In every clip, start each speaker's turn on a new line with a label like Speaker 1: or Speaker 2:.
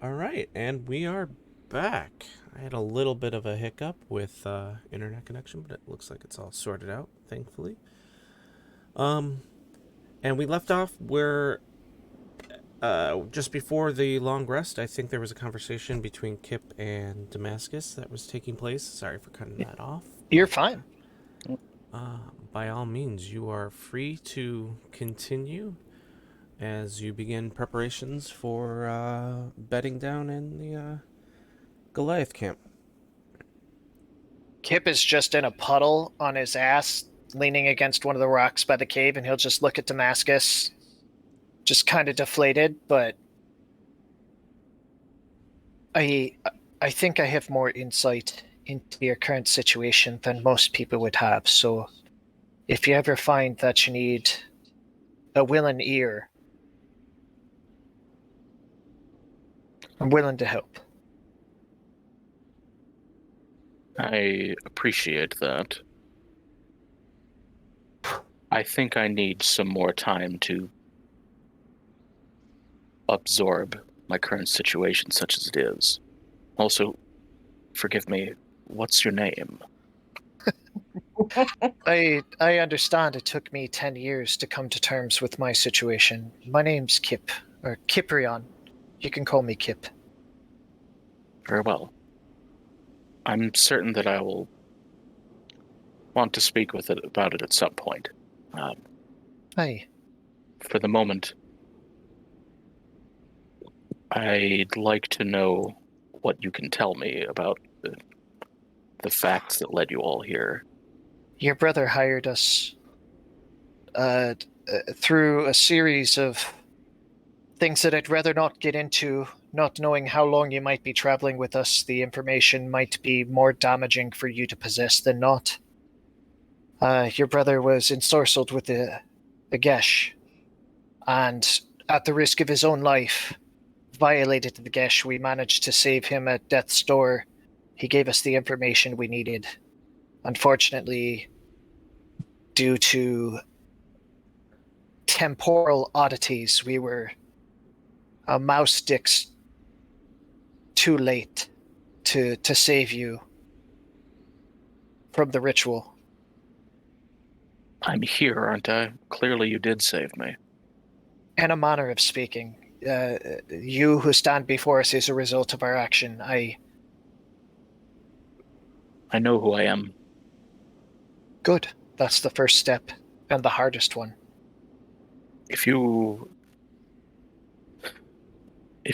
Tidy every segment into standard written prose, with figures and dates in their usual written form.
Speaker 1: All right, and we are back. I had a little bit of a hiccup with internet connection, but it looks like it's all sorted out, thankfully. Um, and we left off where just before the long rest, I think there was a conversation between Kip and Damascus that was taking place. Sorry for cutting that off,
Speaker 2: You're
Speaker 1: but
Speaker 2: fine.
Speaker 1: uh, by all means, you are free to continue as you begin preparations for bedding down in the Goliath camp.
Speaker 2: Kip is just in a puddle on his ass, leaning against one of the rocks by the cave, and he'll just look at Damascus, just kind of deflated. But I, I think I have more insight into your current situation than most people would have. So if you ever find that you need a willing ear, I'm willing to help.
Speaker 3: I appreciate that. I think I need some more time to absorb my current situation, such as it is. Also, forgive me, what's your name?
Speaker 2: I understand it took me 10 years to come to terms with my situation. My name's Kip, or Kiprion. You can call me Kip.
Speaker 3: Very well. I'm certain that I will want to speak with it about it at some point.
Speaker 2: Hi.
Speaker 3: For the moment, I'd like to know what you can tell me about the facts that led you all here.
Speaker 2: Your brother hired us through a series of things that I'd rather not get into, not knowing how long you might be traveling with us. The information might be more damaging for you to possess than not. Your brother was ensorcelled with the Gesh, and at the risk of his own life, violated the Gesh. We managed to save him at death's door. He gave us the information we needed. Unfortunately, due to temporal oddities, we were a mouse sticks too late to save you from the ritual.
Speaker 3: I'm here, aren't I? Clearly you did save me.
Speaker 2: In a manner of speaking, you who stand before us is a result of our action.
Speaker 3: I know who I am.
Speaker 2: Good. That's the first step, and the hardest one.
Speaker 3: If you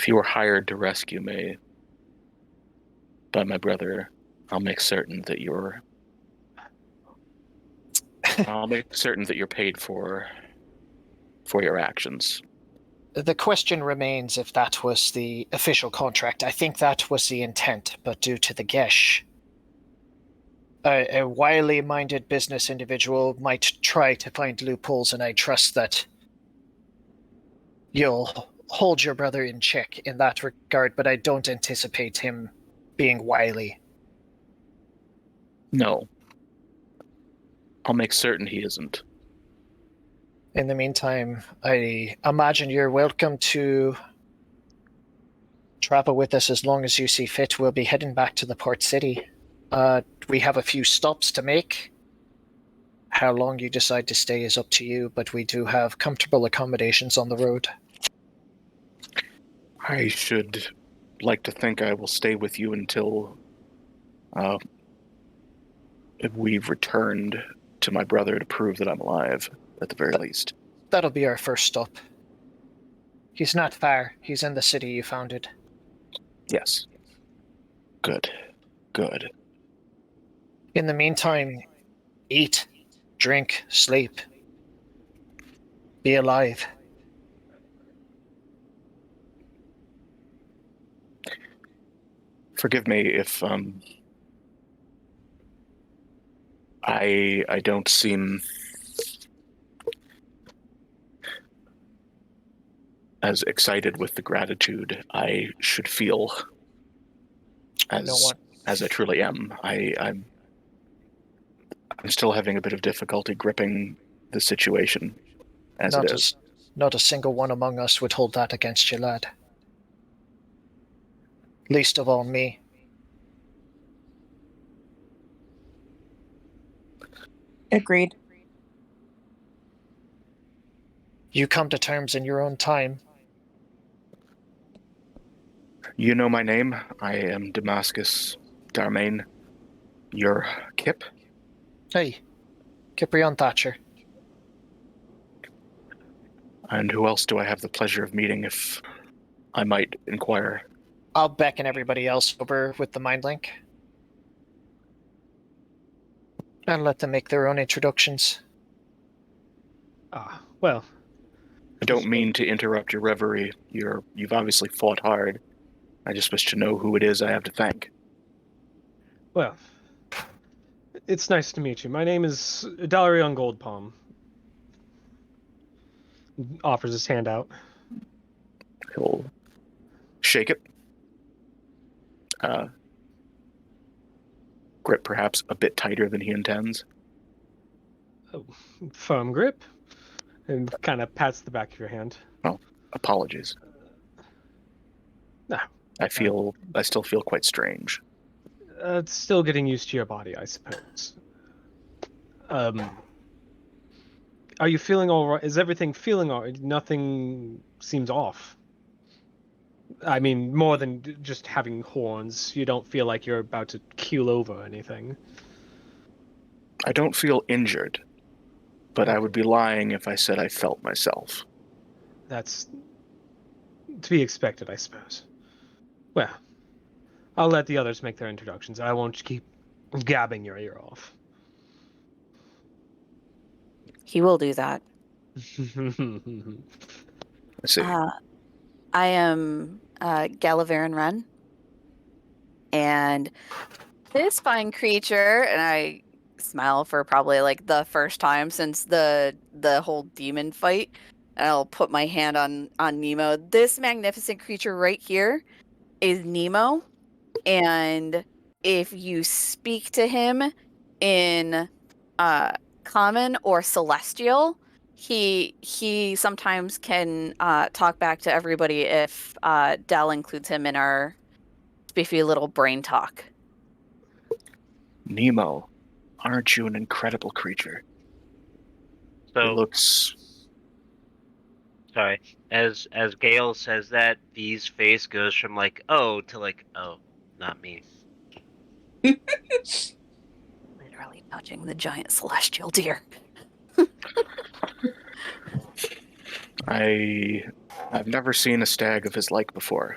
Speaker 3: were hired to rescue me by my brother, I'll make certain that you're paid for your actions.
Speaker 2: The question remains if that was the official contract. I think that was the intent, but due to the Gesh, a wily-minded business individual might try to find loopholes, and I trust that you'll hold your brother in check in that regard, but I don't anticipate him being wily.
Speaker 3: No. I'll make certain he isn't.
Speaker 2: In the meantime, I imagine you're welcome to travel with us as long as you see fit. We'll be heading back to the port city. We have a few stops to make. How long you decide to stay is up to you, but we do have comfortable accommodations on the road.
Speaker 3: I should like to think I will stay with you until we've returned to my brother to prove that I'm alive, at the very least.
Speaker 2: That'll be our first stop. He's not far. He's in the city you founded.
Speaker 3: Yes. Good. Good.
Speaker 2: In the meantime, eat, drink, sleep. Be alive.
Speaker 3: Forgive me if I don't seem as excited with the gratitude I should feel as I truly am. I'm still having a bit of difficulty gripping the situation as it is.
Speaker 2: Not a single one among us would hold that against you, lad. least of all me.
Speaker 4: Agreed.
Speaker 2: You come to terms in your own time.
Speaker 3: You know my name. I am Damascus Darmain. Your Kip?
Speaker 2: Hey, Cyprian Thatcher.
Speaker 3: And who else do I have the pleasure of meeting, if I might inquire?
Speaker 2: I'll beckon everybody else over with the mind link. And let them make their own introductions.
Speaker 5: Well,
Speaker 3: I don't mean to interrupt your reverie. You've obviously fought hard. I just wish to know who it is I have to thank.
Speaker 5: well, it's nice to meet you. My name is Dalarion Goldpalm. Offers his hand out.
Speaker 3: He'll shake it. Grip perhaps a bit tighter than he intends.
Speaker 5: Firm grip. And kind of pats the back of your hand.
Speaker 3: Oh, apologies.
Speaker 5: No.
Speaker 3: I still feel quite strange.
Speaker 5: It's still getting used to your body, I suppose. Are you feeling all right? Is everything feeling all right? Nothing seems off. I mean, more than just having horns. You don't feel like you're about to keel over or anything.
Speaker 3: I don't feel injured, but I
Speaker 5: Okay.
Speaker 3: would be lying if I said I felt myself.
Speaker 5: That's to be expected, I suppose. Well, I'll let the others make their introductions. I won't keep gabbing your ear off.
Speaker 4: He will do that.
Speaker 3: I see.
Speaker 4: I am Galaverin Run, and this fine creature, and I smile for probably like the first time since the whole demon fight. And I'll put my hand on Nemo. This magnificent creature right here is Nemo, and if you speak to him in common or celestial, he sometimes can talk back to everybody if Dell includes him in our spiffy little brain talk.
Speaker 3: Nemo, aren't you an incredible creature? It
Speaker 6: So,
Speaker 3: looks...
Speaker 6: sorry. As Gale says that, V's face goes from like, oh, to like, oh, not me.
Speaker 4: Literally touching the giant celestial deer.
Speaker 3: I've never seen a stag of his like before.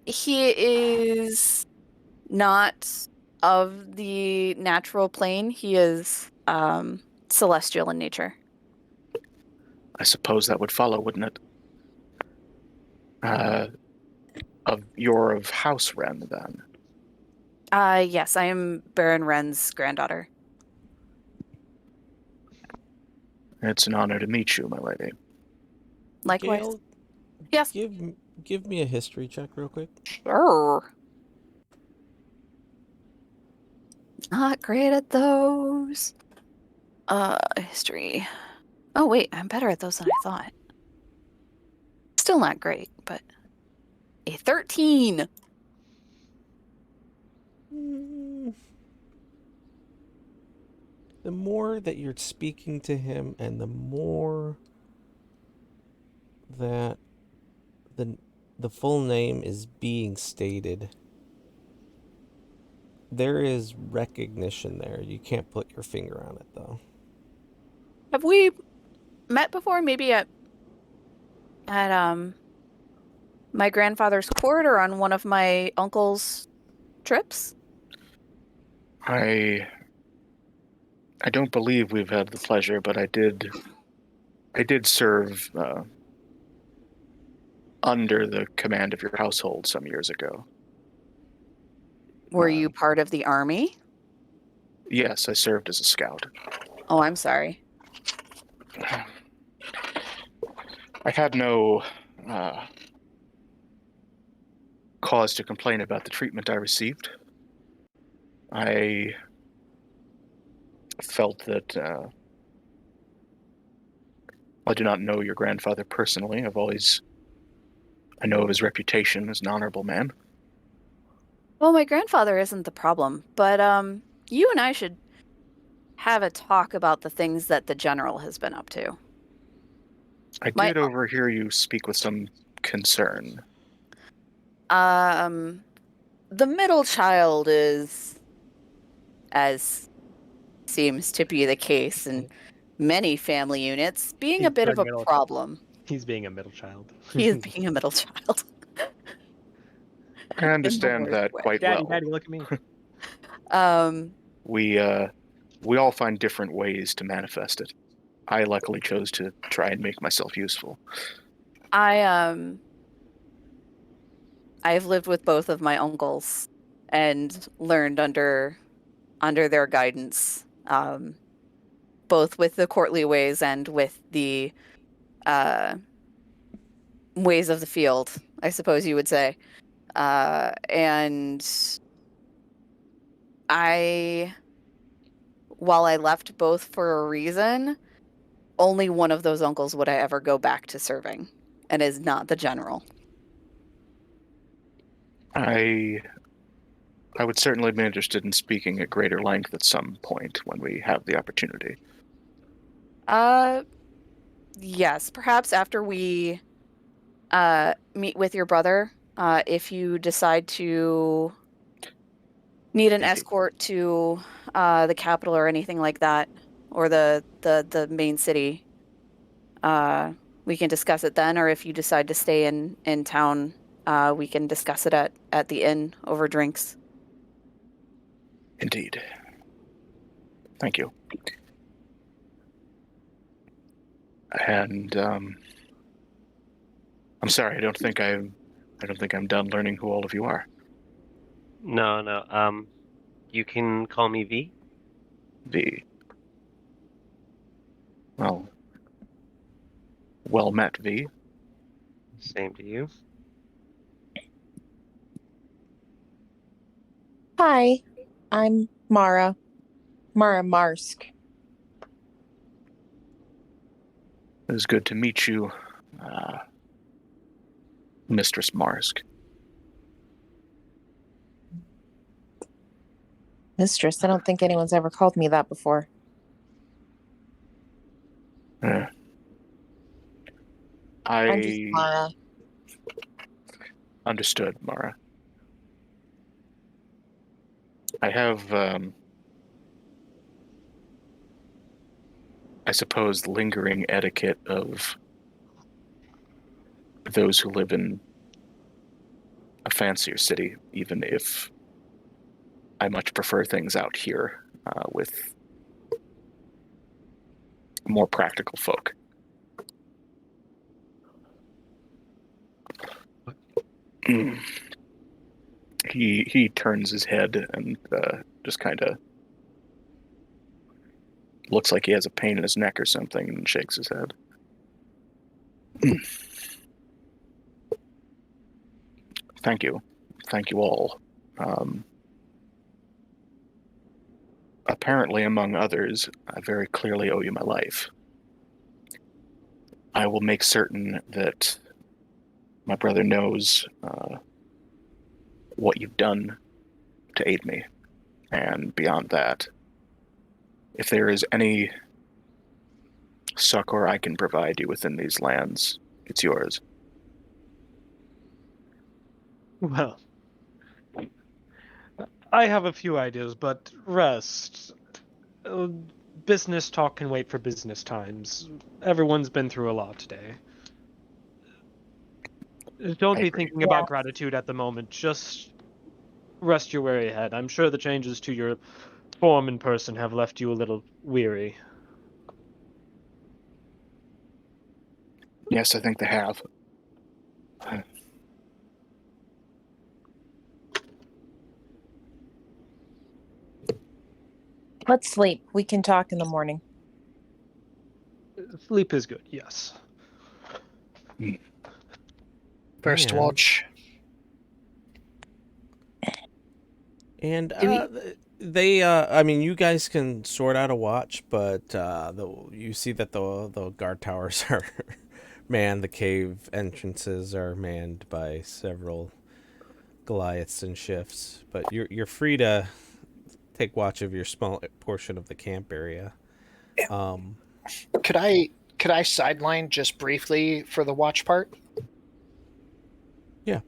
Speaker 4: He is not of the natural plane. He is celestial in nature.
Speaker 3: I suppose that would follow, wouldn't it? You're of House Wren, then.
Speaker 4: Yes, I am Baron Wren's granddaughter.
Speaker 3: It's an honor to meet you, my lady.
Speaker 4: Likewise.
Speaker 1: Gail,
Speaker 4: Yes.
Speaker 1: give me a history check real quick.
Speaker 4: Sure. Not great at those. History. Oh wait, I'm better at those than I thought. Still not great, but a 13.
Speaker 1: The more that you're speaking to him, and the more that the full name is being stated, there is recognition there. You can't put your finger on it, though.
Speaker 4: Have we met before? Maybe at my grandfather's court or on one of my uncle's trips?
Speaker 3: I don't believe we've had the pleasure, but I did serve under the command of your household some years ago.
Speaker 4: Were you part of the army?
Speaker 3: Yes, I served as a scout.
Speaker 4: Oh, I'm sorry.
Speaker 3: I had no cause to complain about the treatment I received. I felt that I do not know your grandfather personally. I've always I know of his reputation as an honorable man.
Speaker 4: Well, my grandfather isn't the problem, but you and I should have a talk about the things that the general has been up to.
Speaker 3: I
Speaker 4: My
Speaker 3: did overhear you speak with some concern.
Speaker 4: um the middle child is, as seems to be the case in many family units, being a
Speaker 5: He's
Speaker 4: bit of
Speaker 5: very
Speaker 4: a
Speaker 5: middle.
Speaker 4: problem.
Speaker 5: He's being a middle child.
Speaker 4: He is being a middle child.
Speaker 3: I
Speaker 4: In the
Speaker 3: understand
Speaker 4: worst
Speaker 3: that
Speaker 4: way.
Speaker 3: quite
Speaker 5: Daddy,
Speaker 3: well.
Speaker 5: Daddy, look at me.
Speaker 4: Um,
Speaker 3: We all find different ways to manifest it. I luckily chose to try and make myself useful.
Speaker 4: I've lived with both of my uncles and learned under their guidance, both with the courtly ways and with the uh, ways of the field, I suppose you would say. And I, while I left both for a reason, only one of those uncles would I ever go back to serving, and is not the general.
Speaker 3: I would certainly be interested in speaking at greater length at some point when we have the opportunity.
Speaker 4: Uh, yes, perhaps after we meet with your brother, if you decide to need an
Speaker 3: Indeed.
Speaker 4: escort to the capital or anything like that, or the main city, uh, we can discuss it then. Or if you decide to stay in town, we can discuss it at the inn over drinks.
Speaker 3: Indeed. Thank you. And I'm sorry. I don't think I'm done learning who all of you are.
Speaker 6: No, no. You can call me V.
Speaker 3: V. Well met, V.
Speaker 6: Same to you.
Speaker 7: Hi, I'm Mara. Mara Marsk.
Speaker 3: It is good to meet you, Mistress Marsk.
Speaker 7: Mistress, I don't think anyone's ever called me that before. I'm just
Speaker 3: I
Speaker 7: Mara.
Speaker 3: understood, Mara. I have, I suppose, lingering etiquette of those who live in a fancier city, even if I much prefer things out here with more practical folk. He turns his head and just kind of looks like he has a pain in his neck or something and shakes his head. Thank you. Thank you all. Apparently, among others, I very clearly owe you my life. I will make certain that my brother knows what you've done to aid me. And beyond that, if there is any succor I can provide you within these lands, it's yours.
Speaker 5: Well, I have a few ideas, but rest. Uh, Business talk can wait for business times. Everyone's been through a lot today. Don't
Speaker 3: I
Speaker 5: be
Speaker 3: agree.
Speaker 5: thinking about gratitude at the moment. Just rest your weary head. I'm sure the changes to your form in person have left you a little weary.
Speaker 3: Yes, I think they have.
Speaker 7: Let's sleep. We can talk in the morning.
Speaker 5: Sleep is good, yes.
Speaker 2: First
Speaker 1: Man.
Speaker 2: watch.
Speaker 1: And
Speaker 4: Do
Speaker 1: they, I mean, you guys can sort out a watch, but you see that the guard towers are manned. The cave entrances are manned by several Goliaths in shifts, but you're free to take watch of your small portion of the camp area.
Speaker 2: Could I sideline just briefly for the watch part?
Speaker 1: Yeah.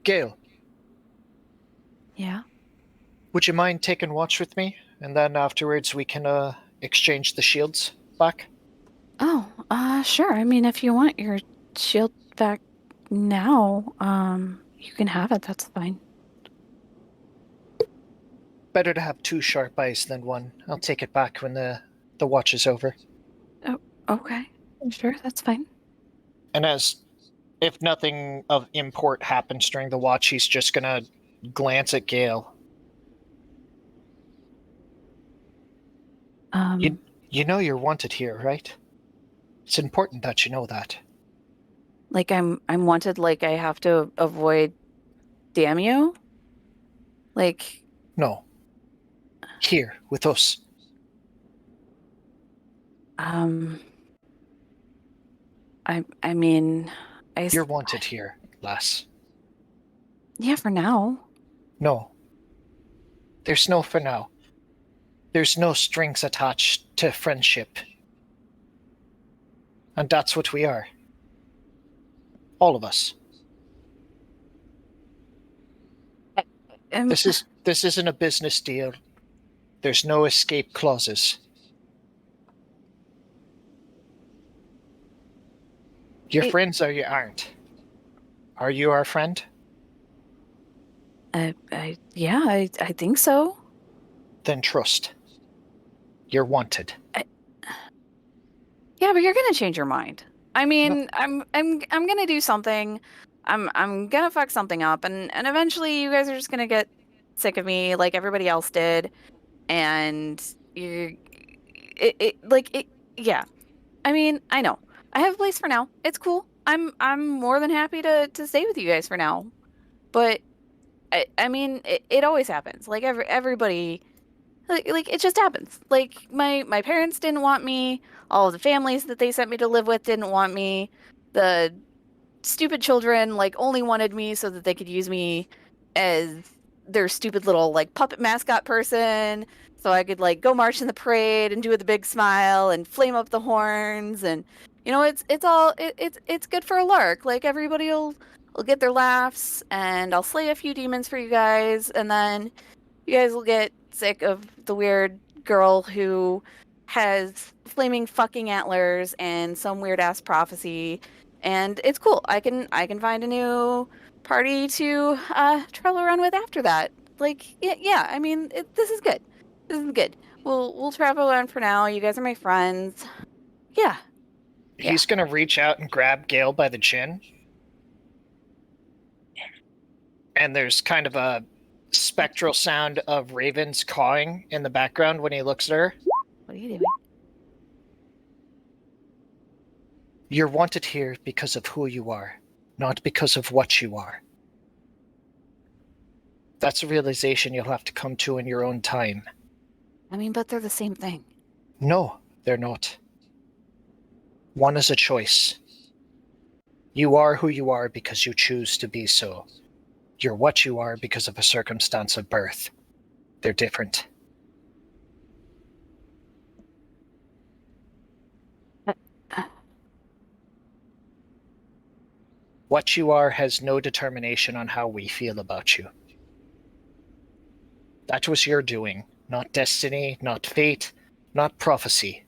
Speaker 2: Gail,
Speaker 4: Yeah.
Speaker 2: would you mind taking watch with me? And then afterwards we can exchange the shields back?
Speaker 4: Oh, sure. I mean, if you want your shield back now, you can have it. That's fine.
Speaker 2: Better to have 2 sharp eyes than 1. I'll take it back when the watch is over.
Speaker 4: Oh, okay. Sure, that's fine.
Speaker 2: And as if nothing of import happens during the watch, he's just gonna glance at Gale. You know you're wanted here, right? It's important that you know that.
Speaker 4: Like I'm wanted, like I have to avoid damn you? Like,
Speaker 2: No. Here, with us.
Speaker 4: I mean,
Speaker 2: You're wanted here, lass.
Speaker 4: yeah, for now.
Speaker 2: No. There's no for now. There's no strings attached to friendship. And that's what we are. All of us. This isn't a business deal. There's no escape clauses. Your friends or you aren't. Are you our friend?
Speaker 4: Yeah, I think so.
Speaker 2: Then trust. You're wanted.
Speaker 4: Yeah, but you're gonna change your mind. I mean, no. I'm gonna do something. I'm gonna fuck something up, and eventually you guys are just gonna get sick of me like everybody else did, and yeah. I mean, I know. I have a place for now. It's cool. I'm more than happy to stay with you guys for now. But I mean, it always happens. Like everybody, like it just happens. Like my parents didn't want me. All of the families that they sent me to live with didn't want me. The stupid children like only wanted me so that they could use me as their stupid little like puppet mascot person, so I could like go march in the parade and do it with a big smile and flame up the horns. And it's good for a lark. Like everybody will get their laughs, and I'll slay a few demons for you guys, and then you guys will get sick of the weird girl who has flaming fucking antlers and some weird ass prophecy, and it's cool. I can find a new party to travel around with after that. Like yeah. I mean, this is good. This is good. We'll travel around for now. You guys are my friends. Yeah.
Speaker 2: He's gonna reach out and grab Gale by the chin. And there's kind of a spectral sound of ravens cawing in the background when he looks at her.
Speaker 4: What are you doing?
Speaker 2: You're wanted here because of who you are, not because of what you are. That's a realization you'll have to come to in your own time.
Speaker 4: I mean, but they're the same thing.
Speaker 2: No, they're not. One is a choice. You are who you are because you choose to be so. You're what you are because of a circumstance of birth. They're different. What you are has no determination on how we feel about you. That was your doing, not destiny, not fate, not prophecy.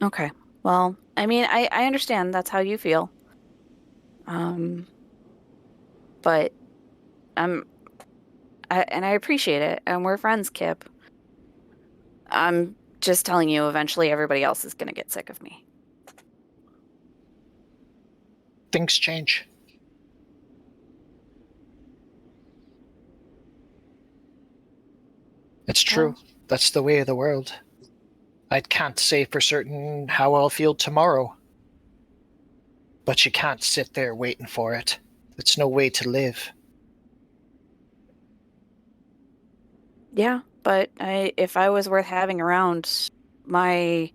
Speaker 4: Okay. Well, I mean, I understand that's how you feel. But and I appreciate it, and we're friends, Kip. I'm just telling you, eventually everybody else is gonna get sick of me.
Speaker 2: Things change. It's true. That's the way of the world. I can't say for certain how I'll feel tomorrow. But you can't sit there waiting for it. It's no way to live.
Speaker 4: Yeah, but if I was worth having around, my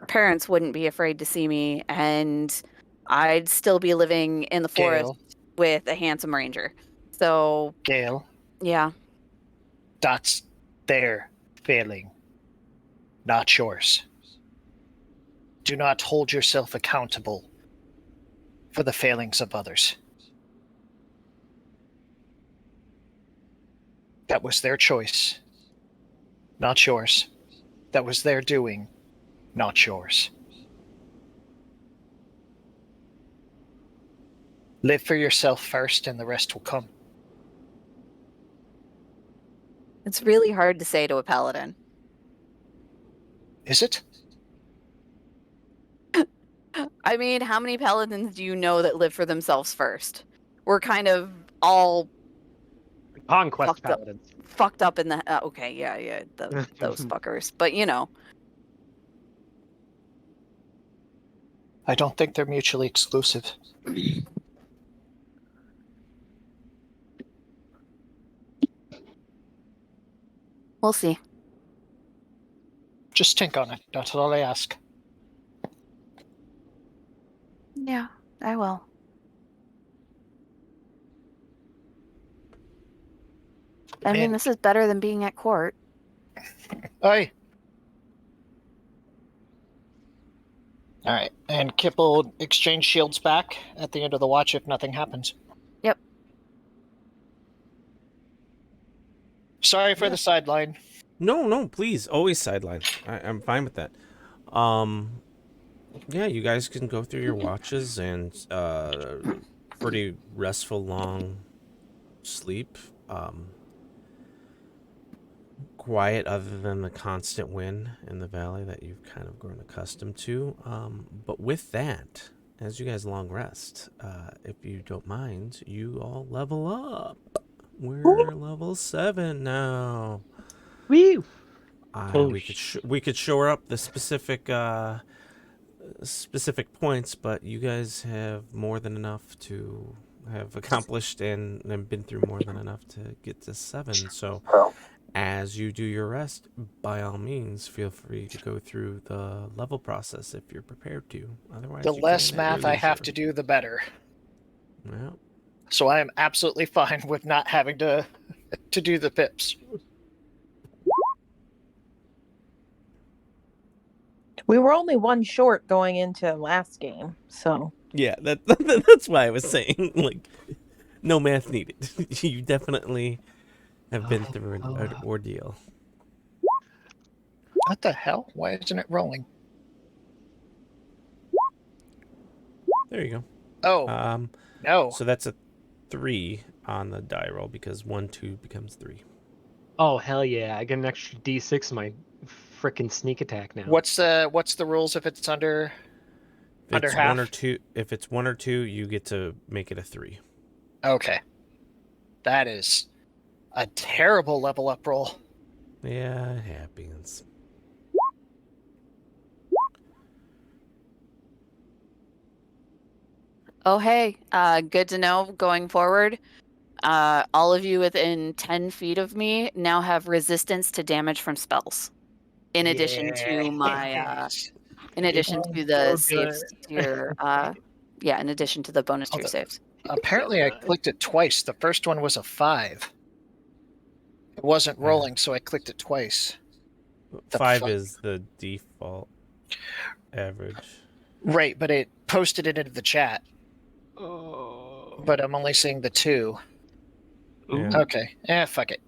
Speaker 4: parents wouldn't be afraid to see me, and I'd still be living in the forest
Speaker 2: Gale,
Speaker 4: with a handsome ranger. So,
Speaker 2: Gale,
Speaker 4: yeah.
Speaker 2: that's their failing, not yours. Do not hold yourself accountable for the failings of others. That was their choice, not yours. That was their doing, not yours. Live for yourself first, and the rest will come.
Speaker 4: It's really hard to say to a paladin.
Speaker 2: Is it?
Speaker 4: I mean, how many paladins do you know that live for themselves first? We're kind of all
Speaker 5: Conquest
Speaker 4: fucked up,
Speaker 5: paladins.
Speaker 4: fucked up in the. Okay, yeah, those fuckers. But you know,
Speaker 2: I don't think they're mutually exclusive.
Speaker 4: we'll see.
Speaker 2: Just think on it. That's all I ask.
Speaker 4: Yeah, I will. I mean,
Speaker 2: And-
Speaker 4: this is better than being at court.
Speaker 2: Aye. All right. And Kip will exchange shields back at the end of the watch if nothing happens.
Speaker 4: Yep.
Speaker 2: Sorry for
Speaker 1: Yeah.
Speaker 2: the sideline.
Speaker 1: No, please, always sideline. I'm fine with that. Yeah, you guys can go through your watches and pretty restful long sleep. Quiet other than the constant wind in the valley that you've kind of grown accustomed to. But with that, as you guys long rest, if you don't mind, you all level up. We're level 7 now.
Speaker 5: Woo!
Speaker 1: We could shore up the specific points, but you guys have more than enough to have accomplished and been through more than enough to get to 7. So as you do your rest, by all means, feel free to go through the level process if you're prepared to. Otherwise,
Speaker 2: The
Speaker 1: you
Speaker 2: less
Speaker 1: can at your
Speaker 2: math I have
Speaker 1: leisure.
Speaker 2: to do, the better.
Speaker 1: Well,
Speaker 2: So I am absolutely fine with not having to do the pips.
Speaker 7: We were only one short going into last game, so
Speaker 1: yeah, that's why I was saying, like, no math needed. You definitely have been through an ordeal.
Speaker 2: What the hell? Why isn't it rolling?
Speaker 1: There you go.
Speaker 2: Oh, no.
Speaker 1: So that's a 3 on the die roll because 1, 2 becomes 3.
Speaker 5: Oh hell yeah! I get an extra D6 in my frickin' sneak attack now.
Speaker 2: What's the rules if it's under
Speaker 1: If
Speaker 2: under
Speaker 1: it's
Speaker 2: half?
Speaker 1: 1 or 2, if it's 1 or 2, you get to make it a 3.
Speaker 2: Okay. That is a terrible level up roll.
Speaker 1: Yeah, it happens.
Speaker 4: Oh, hey, good to know going forward. All of you within 10 feet of me now have resistance to damage from spells. In addition to my,
Speaker 2: Yes.
Speaker 4: in addition to the saves to your, in addition to the bonus to your saves.
Speaker 2: Apparently, I clicked it twice. The first one was a 5. It wasn't rolling, so I clicked it twice.
Speaker 1: 5 is the default average.
Speaker 2: Right, but it posted it into the chat.
Speaker 5: Oh.
Speaker 2: But I'm only seeing the 2.
Speaker 1: Yeah.
Speaker 2: Okay. Fuck it.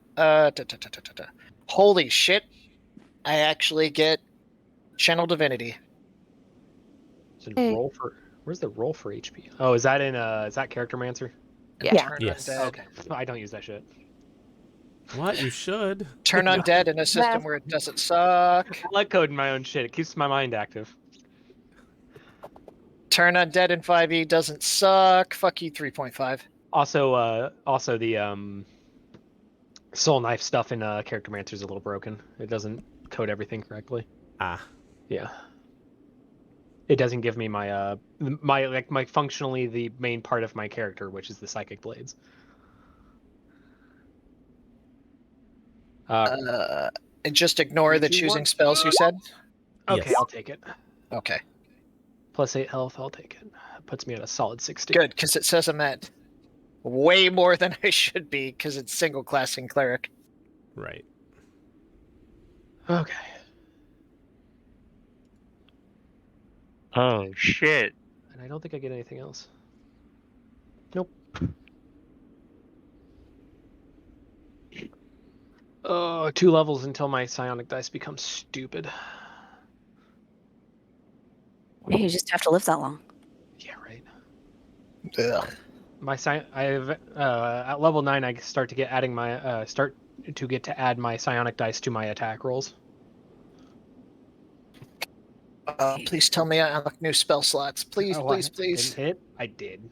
Speaker 2: Holy shit. I actually get Channel Divinity.
Speaker 5: So
Speaker 4: Hey.
Speaker 5: roll for where's the roll for HP? Oh, is that in is that Character Mancer?
Speaker 2: And
Speaker 7: Yeah.
Speaker 2: Turn
Speaker 1: Yes.
Speaker 2: Undead.
Speaker 5: Okay. I don't use that shit.
Speaker 1: What? You should.
Speaker 2: Turn Undead in a system where it doesn't suck.
Speaker 5: I like coding my own shit. It keeps my mind active.
Speaker 2: Turn Undead in 5e doesn't suck. Fuck you, 3.5.
Speaker 5: Also the soul knife stuff in Character Mancer is a little broken. It doesn't code everything correctly.
Speaker 1: Ah.
Speaker 5: Yeah. It doesn't give me my my functionally the main part of my character, which is the psychic blades.
Speaker 2: And just ignore
Speaker 5: Did
Speaker 2: the
Speaker 5: you
Speaker 2: choosing
Speaker 5: want-
Speaker 2: spells you said?
Speaker 5: Okay,
Speaker 1: Yes.
Speaker 5: I'll take it.
Speaker 2: Okay,
Speaker 5: Plus 8 health, I'll take it. That puts me at a solid 60.
Speaker 2: good, because it says I'm at way more than I should be, because it's single classing cleric.
Speaker 1: Right.
Speaker 5: Okay.
Speaker 6: Oh shit!
Speaker 5: And I don't think I get anything else. Nope. 2 levels until my psionic dice becomes stupid.
Speaker 4: Hey, you just have to live that long.
Speaker 5: Yeah, right.
Speaker 2: Ugh.
Speaker 5: At level 9 I start to get add my psionic dice to my attack rolls.
Speaker 2: Please tell me I unlock new spell slots. Please,
Speaker 5: Oh,
Speaker 2: please,
Speaker 5: I
Speaker 2: please.
Speaker 5: didn't hit? I did.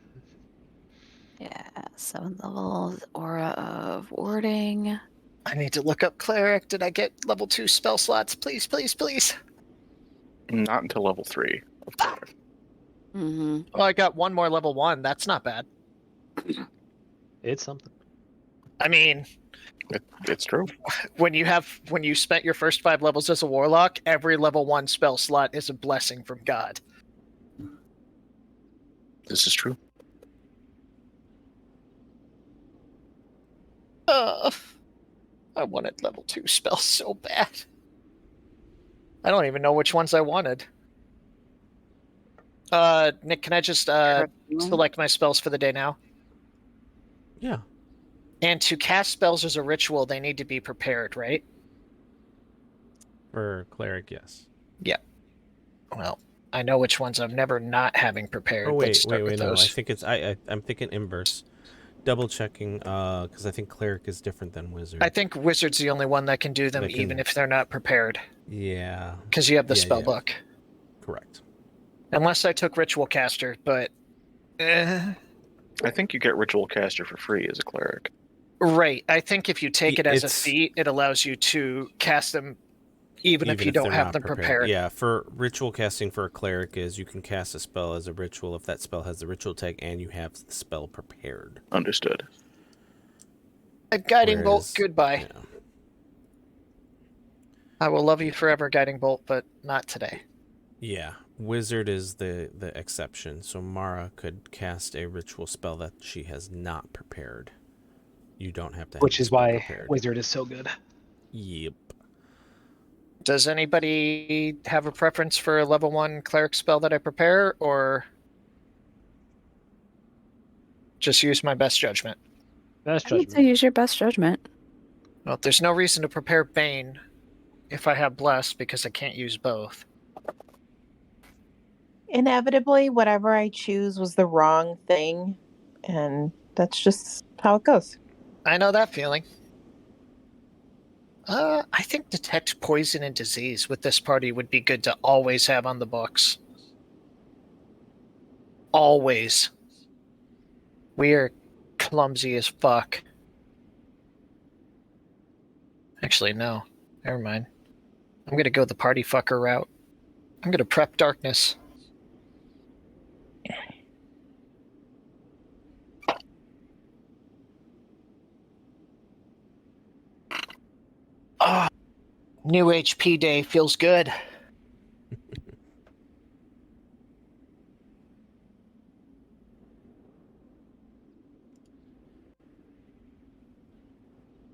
Speaker 4: Yeah, 7 levels, aura of warding.
Speaker 2: I need to look up cleric. Did I get level 2 spell slots? Please, please, please.
Speaker 3: Not until level 3. Of cleric.
Speaker 4: Mm-hmm.
Speaker 2: Oh, I got 1 more level 1. That's not bad.
Speaker 5: It's something.
Speaker 2: I mean,
Speaker 3: It's true.
Speaker 2: when you spent your first 5 levels as a warlock, every level 1 spell slot is a blessing from God.
Speaker 3: This is true.
Speaker 2: I wanted level 2 spells so bad. I don't even know which ones I wanted. Nick, can I just select my spells for the day now?
Speaker 1: Yeah.
Speaker 2: And to cast spells as a ritual, they need to be prepared, right?
Speaker 1: For cleric, yes.
Speaker 2: Well, I know which ones I'm never not having prepared.
Speaker 1: Oh
Speaker 2: Let's
Speaker 1: wait,
Speaker 2: start with
Speaker 1: no.
Speaker 2: those.
Speaker 1: I think it's I'm thinking inverse. Double checking, because I think cleric is different than wizard.
Speaker 2: I think wizard's the only one that can do them,
Speaker 1: That can-
Speaker 2: even if they're not prepared,
Speaker 1: Yeah.
Speaker 2: because you have the
Speaker 1: Yeah,
Speaker 2: spell
Speaker 1: yeah.
Speaker 2: book.
Speaker 1: Correct.
Speaker 2: Unless I took ritual caster, but
Speaker 3: I think you get ritual caster for free as a cleric.
Speaker 2: right. I think if you take it as a
Speaker 1: It's-
Speaker 2: feat, it allows you to cast them even if you don't
Speaker 1: they're
Speaker 2: have
Speaker 1: not
Speaker 2: them prepared.
Speaker 1: Yeah, for ritual casting for a cleric is you can cast a spell as a ritual if that spell has the ritual tag and you have the spell prepared.
Speaker 3: Understood.
Speaker 2: A guiding bolt,
Speaker 1: Whereas-
Speaker 2: goodbye.
Speaker 1: Yeah.
Speaker 2: I will love you forever, guiding bolt, but not today.
Speaker 1: Yeah, wizard is the exception. So Mara could cast a ritual spell that she has not prepared. You don't have to have
Speaker 5: Which
Speaker 1: the
Speaker 5: is
Speaker 1: spell
Speaker 5: why
Speaker 1: prepared.
Speaker 5: wizard is so good.
Speaker 1: Yep.
Speaker 2: Does anybody have a preference for a level 1 cleric spell that I prepare, or just use my best judgment?
Speaker 5: Best
Speaker 4: I would say
Speaker 5: judgment.
Speaker 4: use your best judgment.
Speaker 2: Well, there's no reason to prepare Bane if I have Bless, because I can't use both.
Speaker 7: Inevitably, whatever I choose was the wrong thing, and that's just how it goes.
Speaker 2: I know that feeling. I think detect poison and disease with this party would be good to always have on the books. Always. We are clumsy as fuck. Actually, no. Never mind. I'm gonna go the party fucker route. I'm gonna prep darkness. Ah, new HP day feels good.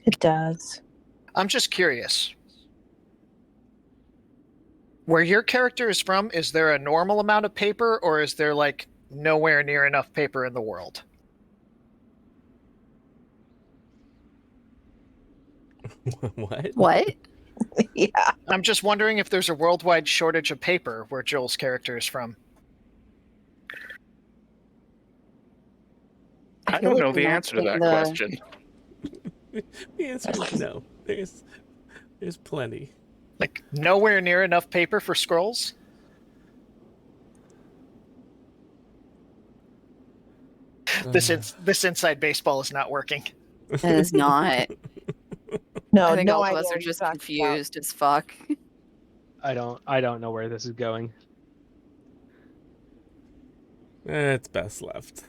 Speaker 7: It does.
Speaker 2: I'm just curious. Where your character is from, is there a normal amount of paper, or is there like nowhere near enough paper in the world?
Speaker 1: What?
Speaker 4: What?
Speaker 7: Yeah.
Speaker 2: I'm just wondering if there's a worldwide shortage of paper where Joel's character is from.
Speaker 3: I
Speaker 4: feel
Speaker 3: don't
Speaker 4: like
Speaker 3: know
Speaker 4: I'm
Speaker 3: the
Speaker 4: not
Speaker 3: answer to that
Speaker 4: getting the-
Speaker 3: question.
Speaker 1: The answer is no. There's plenty.
Speaker 2: Like nowhere near enough paper for scrolls? This inside baseball is not working.
Speaker 4: It is not.
Speaker 7: No,
Speaker 4: I think
Speaker 7: no
Speaker 4: all of
Speaker 7: idea
Speaker 4: us are
Speaker 7: what you're
Speaker 4: just
Speaker 7: talking about.
Speaker 4: confused as fuck.
Speaker 5: I don't know where this is going.
Speaker 1: It's best left.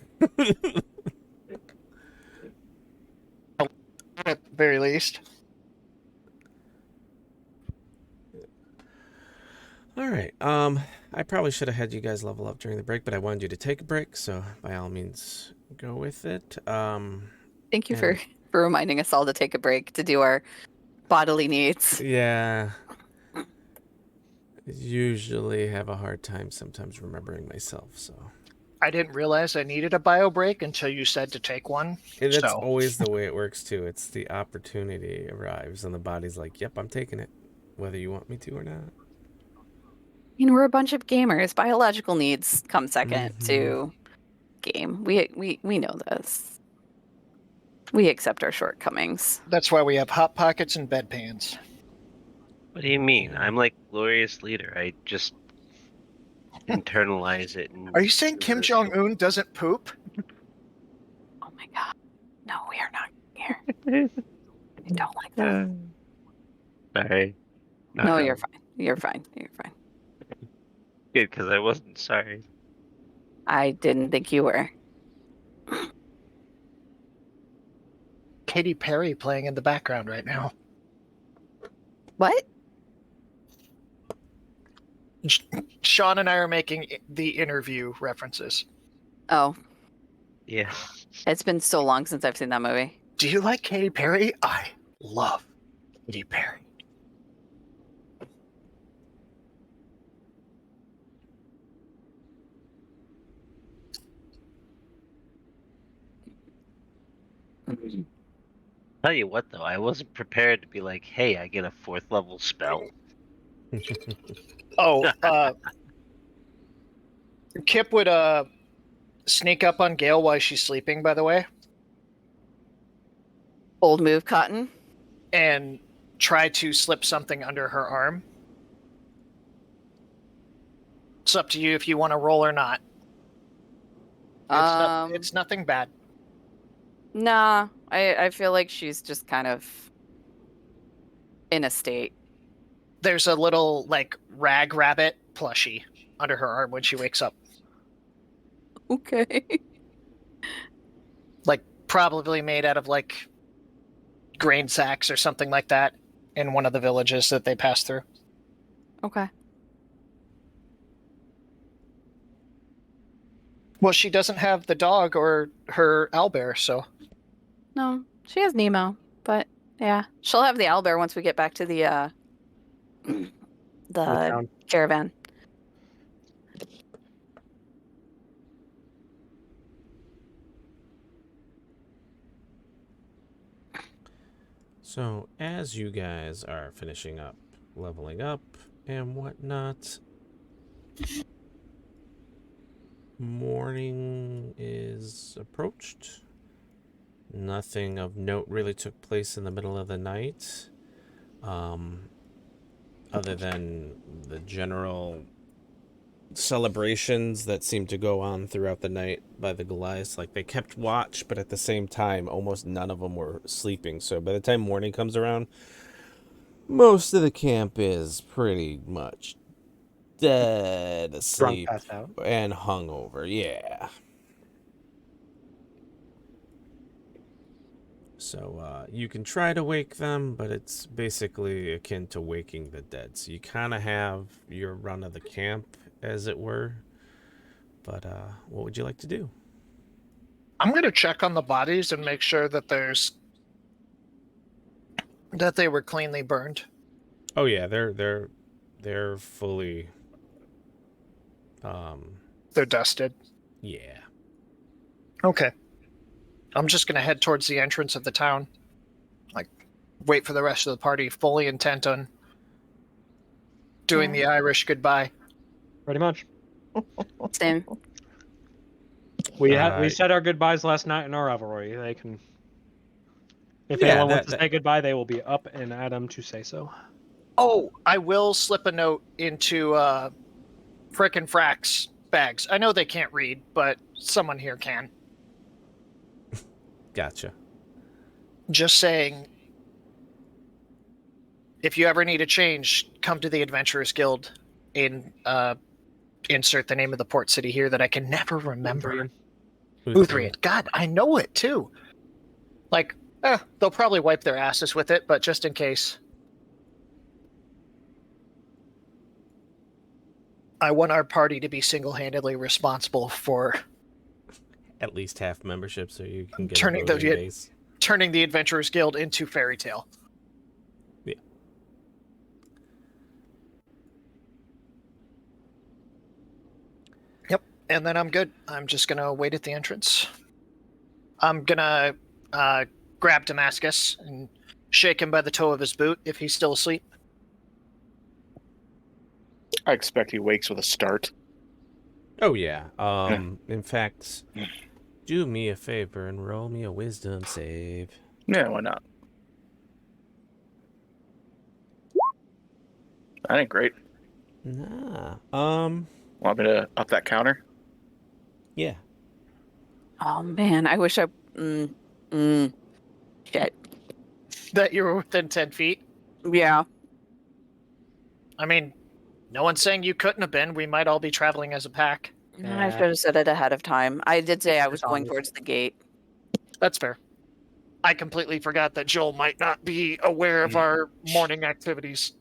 Speaker 2: At the very least.
Speaker 1: All right. I probably should have had you guys level up during the break, but I wanted you to take a break, so by all means, go with it.
Speaker 4: Thank you
Speaker 1: And-
Speaker 4: for reminding us all to take a break to do our bodily needs.
Speaker 1: Yeah. Usually have a hard time sometimes remembering myself, so.
Speaker 2: I didn't realize I needed a bio break until you said to take one.
Speaker 1: And that's
Speaker 2: So
Speaker 1: always the way it works too. It's the opportunity arrives and the body's like, "Yep, I'm taking it, whether you want me to or not."
Speaker 4: We're a bunch of gamers. Biological needs come second
Speaker 1: Mhm.
Speaker 4: to game. We know this. We accept our shortcomings.
Speaker 2: that's why we have hot pockets and bedpans.
Speaker 6: What do you mean?
Speaker 1: Yeah.
Speaker 6: I'm like glorious leader. I just internalize it. And
Speaker 2: Are you saying Kim Jong Un doesn't poop?
Speaker 4: Oh my god. No, we are not here. I don't like that.
Speaker 6: Sorry.
Speaker 4: No, you're fine. You're fine. You're fine.
Speaker 6: Good, because I wasn't sorry.
Speaker 4: I didn't think you were.
Speaker 2: Katy Perry playing in the background right now.
Speaker 4: What?
Speaker 2: Sean and I are making the interview references.
Speaker 4: Oh,
Speaker 6: Yeah.
Speaker 4: it's been so long since I've seen that movie.
Speaker 2: Do you like Katy Perry? I love Katy Perry.
Speaker 6: Tell you what, though, I wasn't prepared to be like, hey, I get a 4th level spell.
Speaker 2: Oh, Kip would sneak up on Gale while she's sleeping, by the way,
Speaker 4: Old move, Cotton.
Speaker 2: and try to slip something under her arm. It's up to you if you want to roll or not. It's nothing bad.
Speaker 4: Nah, I feel like she's just kind of in a state.
Speaker 2: There's a little like rag rabbit plushie under her arm when she wakes up.
Speaker 4: Okay.
Speaker 2: Like probably made out of like grain sacks or something like that in one of the villages that they pass through.
Speaker 4: Okay.
Speaker 2: Well, she doesn't have the dog or her owlbear, so
Speaker 4: No, she has Nemo, but yeah, she'll have the owlbear once we get back to the
Speaker 5: town.
Speaker 4: caravan.
Speaker 1: So, as you guys are finishing up, leveling up, and whatnot, morning is approached. Nothing of note really took place in the middle of the night, other than the general celebrations that seemed to go on throughout the night by the Goliaths. Like, they kept watch, but at the same time, almost none of them were sleeping. So by the time morning comes around, most of the camp is pretty much dead asleep
Speaker 5: passed out.
Speaker 1: and hungover. Yeah. So you can try to wake them, but it's basically akin to waking the dead. So you kind of have your run of the camp, as it were. But what would you like to do?
Speaker 2: I'm gonna check on the bodies and make sure that they were cleanly burned.
Speaker 1: Oh yeah, they're fully.
Speaker 2: They're dusted.
Speaker 1: Yeah.
Speaker 2: Okay. I'm just gonna head towards the entrance of the town. Like, wait for the rest of the party, fully intent on doing the Irish goodbye.
Speaker 5: Pretty much.
Speaker 4: Same.
Speaker 5: We said our goodbyes last night in our revelry. They can. If anyone wants to say goodbye, they will be up and Adam to say so.
Speaker 2: Oh, I will slip a note into frickin' Frack's bags. I know they can't read, but someone here can.
Speaker 1: Gotcha.
Speaker 2: Just saying, if you ever need a change, come to the Adventurers Guild. Insert the name of the port city here that I can never remember. Uthrian. God, I know it too. Like, they'll probably wipe their asses with it, but just in case. I want our party to be single-handedly responsible for
Speaker 1: At least half membership so you can get
Speaker 2: Turning
Speaker 1: a
Speaker 2: the-
Speaker 1: roving base.
Speaker 2: turning the Adventurers Guild into Fairy Tale.
Speaker 1: Yeah.
Speaker 2: Yep, and then I'm good. I'm just gonna wait at the entrance. I'm gonna grab Damascus and shake him by the toe of his boot if he's still asleep.
Speaker 3: I expect he wakes with a start.
Speaker 1: Oh, yeah. In fact, do me a favor and roll me a wisdom save.
Speaker 3: Yeah, why not? That ain't great.
Speaker 1: Nah.
Speaker 3: Want me to up that counter?
Speaker 1: Yeah.
Speaker 4: Oh man, I wish I. Shit.
Speaker 2: That you were within 10 feet.
Speaker 4: Yeah.
Speaker 2: I mean, no one's saying you couldn't have been. We might all be traveling as a pack.
Speaker 4: I
Speaker 5: Yeah.
Speaker 4: should have said it ahead of time. I did say I was going
Speaker 5: Obvious.
Speaker 4: towards the gate.
Speaker 2: That's fair. I completely forgot that Joel might not be aware of our morning activities.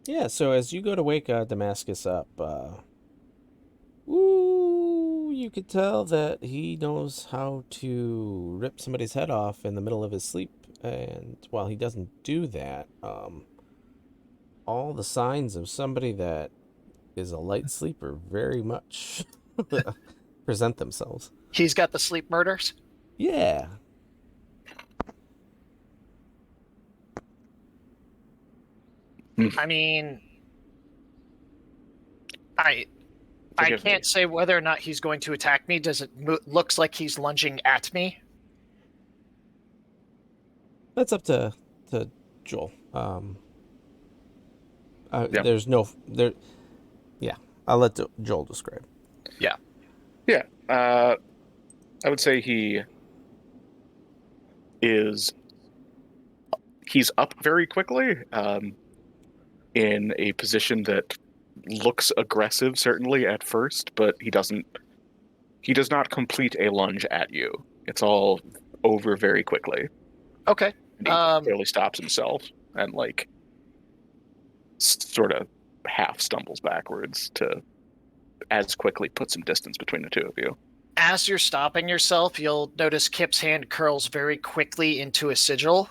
Speaker 1: Yeah, so as you go to wake Damascus up, you could tell that he knows how to rip somebody's head off in the middle of his sleep. And while he doesn't do that, all the signs of somebody that is a light sleeper very much present themselves.
Speaker 2: He's got the sleep murders.
Speaker 1: Yeah.
Speaker 2: I mean, I
Speaker 3: Forgive me.
Speaker 2: can't say whether or not he's going to attack me. Does it looks like he's lunging at me?
Speaker 1: That's up to Joel.
Speaker 3: Yeah.
Speaker 1: There's no there. Yeah, I'll let Joel describe.
Speaker 3: Yeah. I would say he's up very quickly, in a position that looks aggressive certainly at first, but he does not complete a lunge at you. It's all over very quickly.
Speaker 2: Okay.
Speaker 3: And he clearly stops himself and sort of half stumbles backwards to as quickly put some distance between the two of you.
Speaker 2: As you're stopping yourself, you'll notice Kip's hand curls very quickly into a sigil,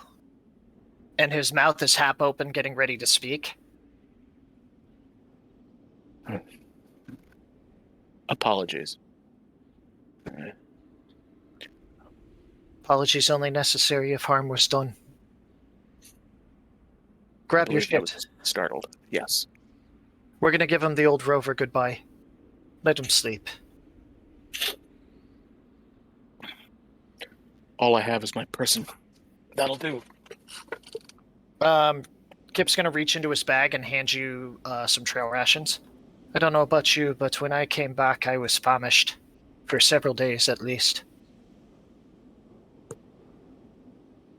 Speaker 2: and his mouth is half open, getting ready to speak.
Speaker 3: Apologies.
Speaker 2: Apologies only necessary if harm was done. Grab your
Speaker 3: I
Speaker 2: shit.
Speaker 3: was startled. Yes.
Speaker 2: We're gonna give him the old rover goodbye. Let him sleep.
Speaker 3: All I have is my person. That'll do.
Speaker 2: Kip's gonna reach into his bag and hand you some trail rations. I don't know about you, but when I came back, I was famished. For several days, at least.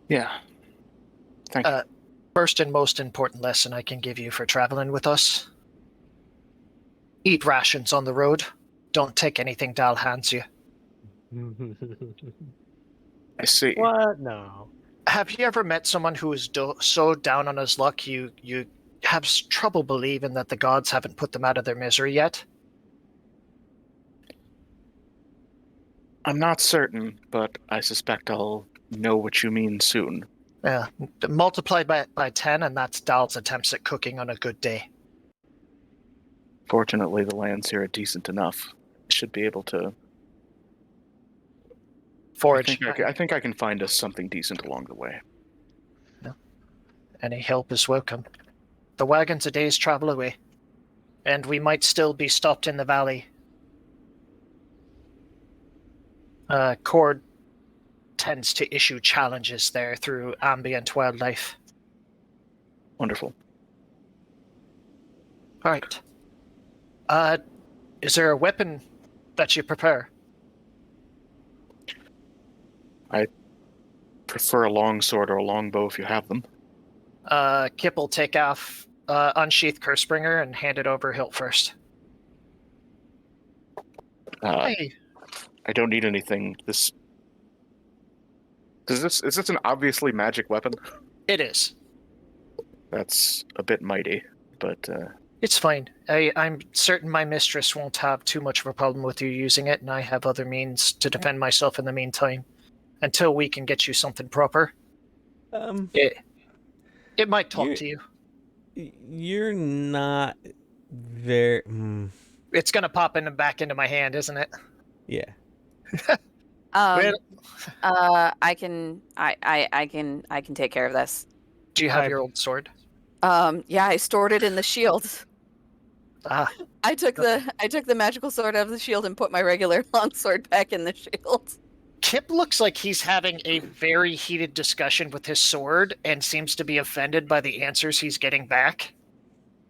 Speaker 3: Yeah. Thank you.
Speaker 2: First and most important lesson I can give you for traveling with us. Eat rations on the road. Don't take anything Dal hands you.
Speaker 3: I see.
Speaker 5: What? No.
Speaker 2: Have you ever met someone who is so down on his luck you have trouble believing that the gods haven't put them out of their misery yet?
Speaker 3: I'm not certain, but I suspect I'll know what you mean soon.
Speaker 2: Yeah, multiplied by 10, and that's Dal's attempts at cooking on a good day.
Speaker 3: Fortunately, the lands here are decent enough. Should be able to.
Speaker 2: Forage.
Speaker 3: I think I can find us something decent along the way.
Speaker 2: Any help is welcome. The wagon's a day's travel away, and we might still be stopped in the valley. Cord tends to issue challenges there through ambient wildlife.
Speaker 3: Wonderful.
Speaker 2: All right. Is there a weapon that you prefer?
Speaker 3: I prefer a long sword or a long bow if you have them.
Speaker 2: Kip will take off, unsheath Cursebringer and hand it over hilt first. Hey,
Speaker 3: I don't need anything. Is this an obviously magic weapon?
Speaker 2: it is.
Speaker 3: That's a bit mighty, but
Speaker 2: It's fine. I'm certain my mistress won't have too much of a problem with you using it, and I have other means to defend myself in the meantime. Until we can get you something proper. It might talk to you.
Speaker 1: You're not very.
Speaker 2: It's gonna pop back into my hand, isn't it?
Speaker 1: Yeah.
Speaker 2: Well,
Speaker 4: I can take care of this.
Speaker 2: do you have your old sword?
Speaker 4: Yeah, I stored it in the shield.
Speaker 2: Ah,
Speaker 4: I took the magical sword out of the shield and put my regular longsword back in the shield.
Speaker 2: Kip looks like he's having a very heated discussion with his sword and seems to be offended by the answers he's getting back.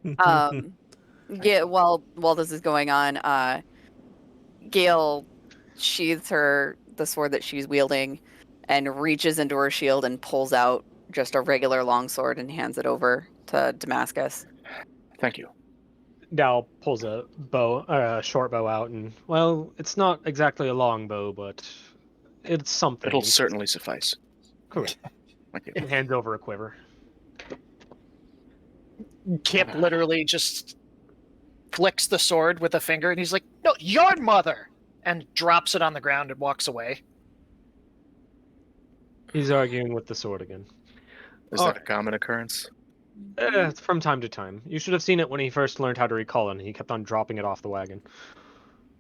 Speaker 4: Yeah, while this is going on, Gale sheathes the sword that she's wielding and reaches into her shield and pulls out just a regular longsword and hands it over to Damascus.
Speaker 3: thank you.
Speaker 5: Dal pulls a short bow out, and well, it's not exactly a long bow, but it's something.
Speaker 3: It'll certainly suffice.
Speaker 5: Correct.
Speaker 3: Thank you.
Speaker 5: And hands over a quiver.
Speaker 2: Kip literally just flicks the sword with a finger and he's like, "No, your mother!" and drops it on the ground and walks away.
Speaker 5: He's arguing with the sword again.
Speaker 3: Is that a common occurrence?
Speaker 5: It's from time to time. You should have seen it when he first learned how to recall it, and he kept on dropping it off the wagon.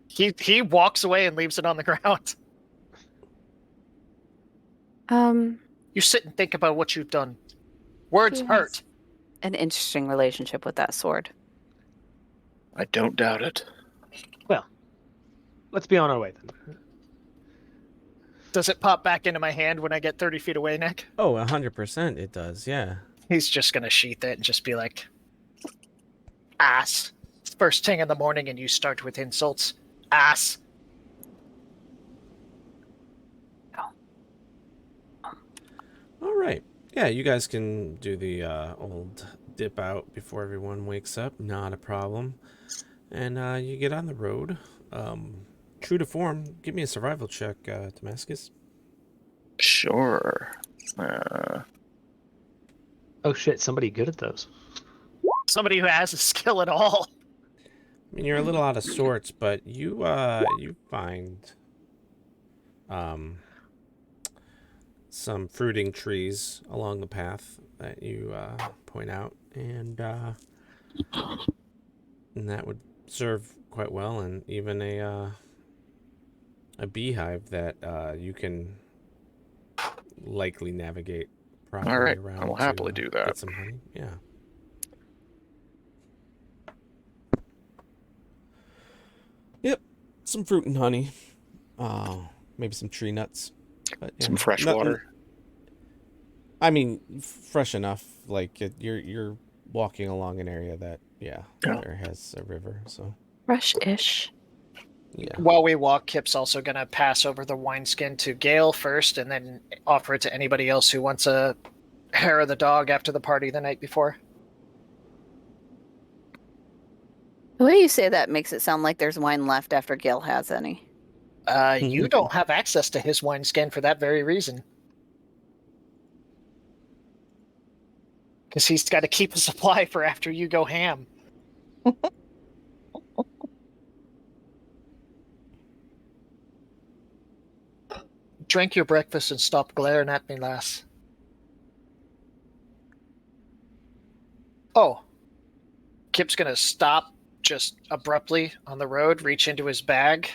Speaker 2: He walks away and leaves it on the ground. You sit and think about what you've done. Words
Speaker 4: Yes.
Speaker 2: hurt.
Speaker 4: An interesting relationship with that sword.
Speaker 3: I don't doubt it.
Speaker 5: Well, let's be on our way then.
Speaker 2: Does it pop back into my hand when I get 30 feet away, Nick?
Speaker 1: Oh, 100% it does, yeah.
Speaker 2: He's just going to sheath it and just be like, ass. It's first thing in the morning and you start with insults. Ass.
Speaker 1: All right. Yeah, you guys can do the old dip out before everyone wakes up. Not a problem. And you get on the road. True to form, give me a survival check, Damascus.
Speaker 3: Sure.
Speaker 5: Oh shit, somebody good at those.
Speaker 2: Somebody who has a skill at all.
Speaker 1: I mean, you're a little out of sorts, but you find some fruiting trees along the path that you point out, and that would serve quite well, and even a beehive that you can likely navigate properly
Speaker 3: All right,
Speaker 1: around.
Speaker 3: I will
Speaker 1: to,
Speaker 3: happily do that.
Speaker 1: Get some honey. Yeah. Yep, some fruit and honey. Maybe some tree nuts. But, yeah,
Speaker 3: Some fresh
Speaker 1: nothing-
Speaker 3: water.
Speaker 1: I mean, fresh enough. Like you're walking along an area that,
Speaker 3: Yeah.
Speaker 1: there has a river. So
Speaker 4: Fresh-ish.
Speaker 1: yeah.
Speaker 2: While we walk, Kip's also going to pass over the wineskin to Gale first and then offer it to anybody else who wants a hair of the dog after the party the night before.
Speaker 4: The way you say that makes it sound like there's wine left after Gale has any.
Speaker 2: You don't have access to his wineskin for that very reason. Because he's got to keep a supply for after you go ham. Drink your breakfast and stop glaring at me, lass. Oh. Kip's gonna stop just abruptly on the road, reach into his bag,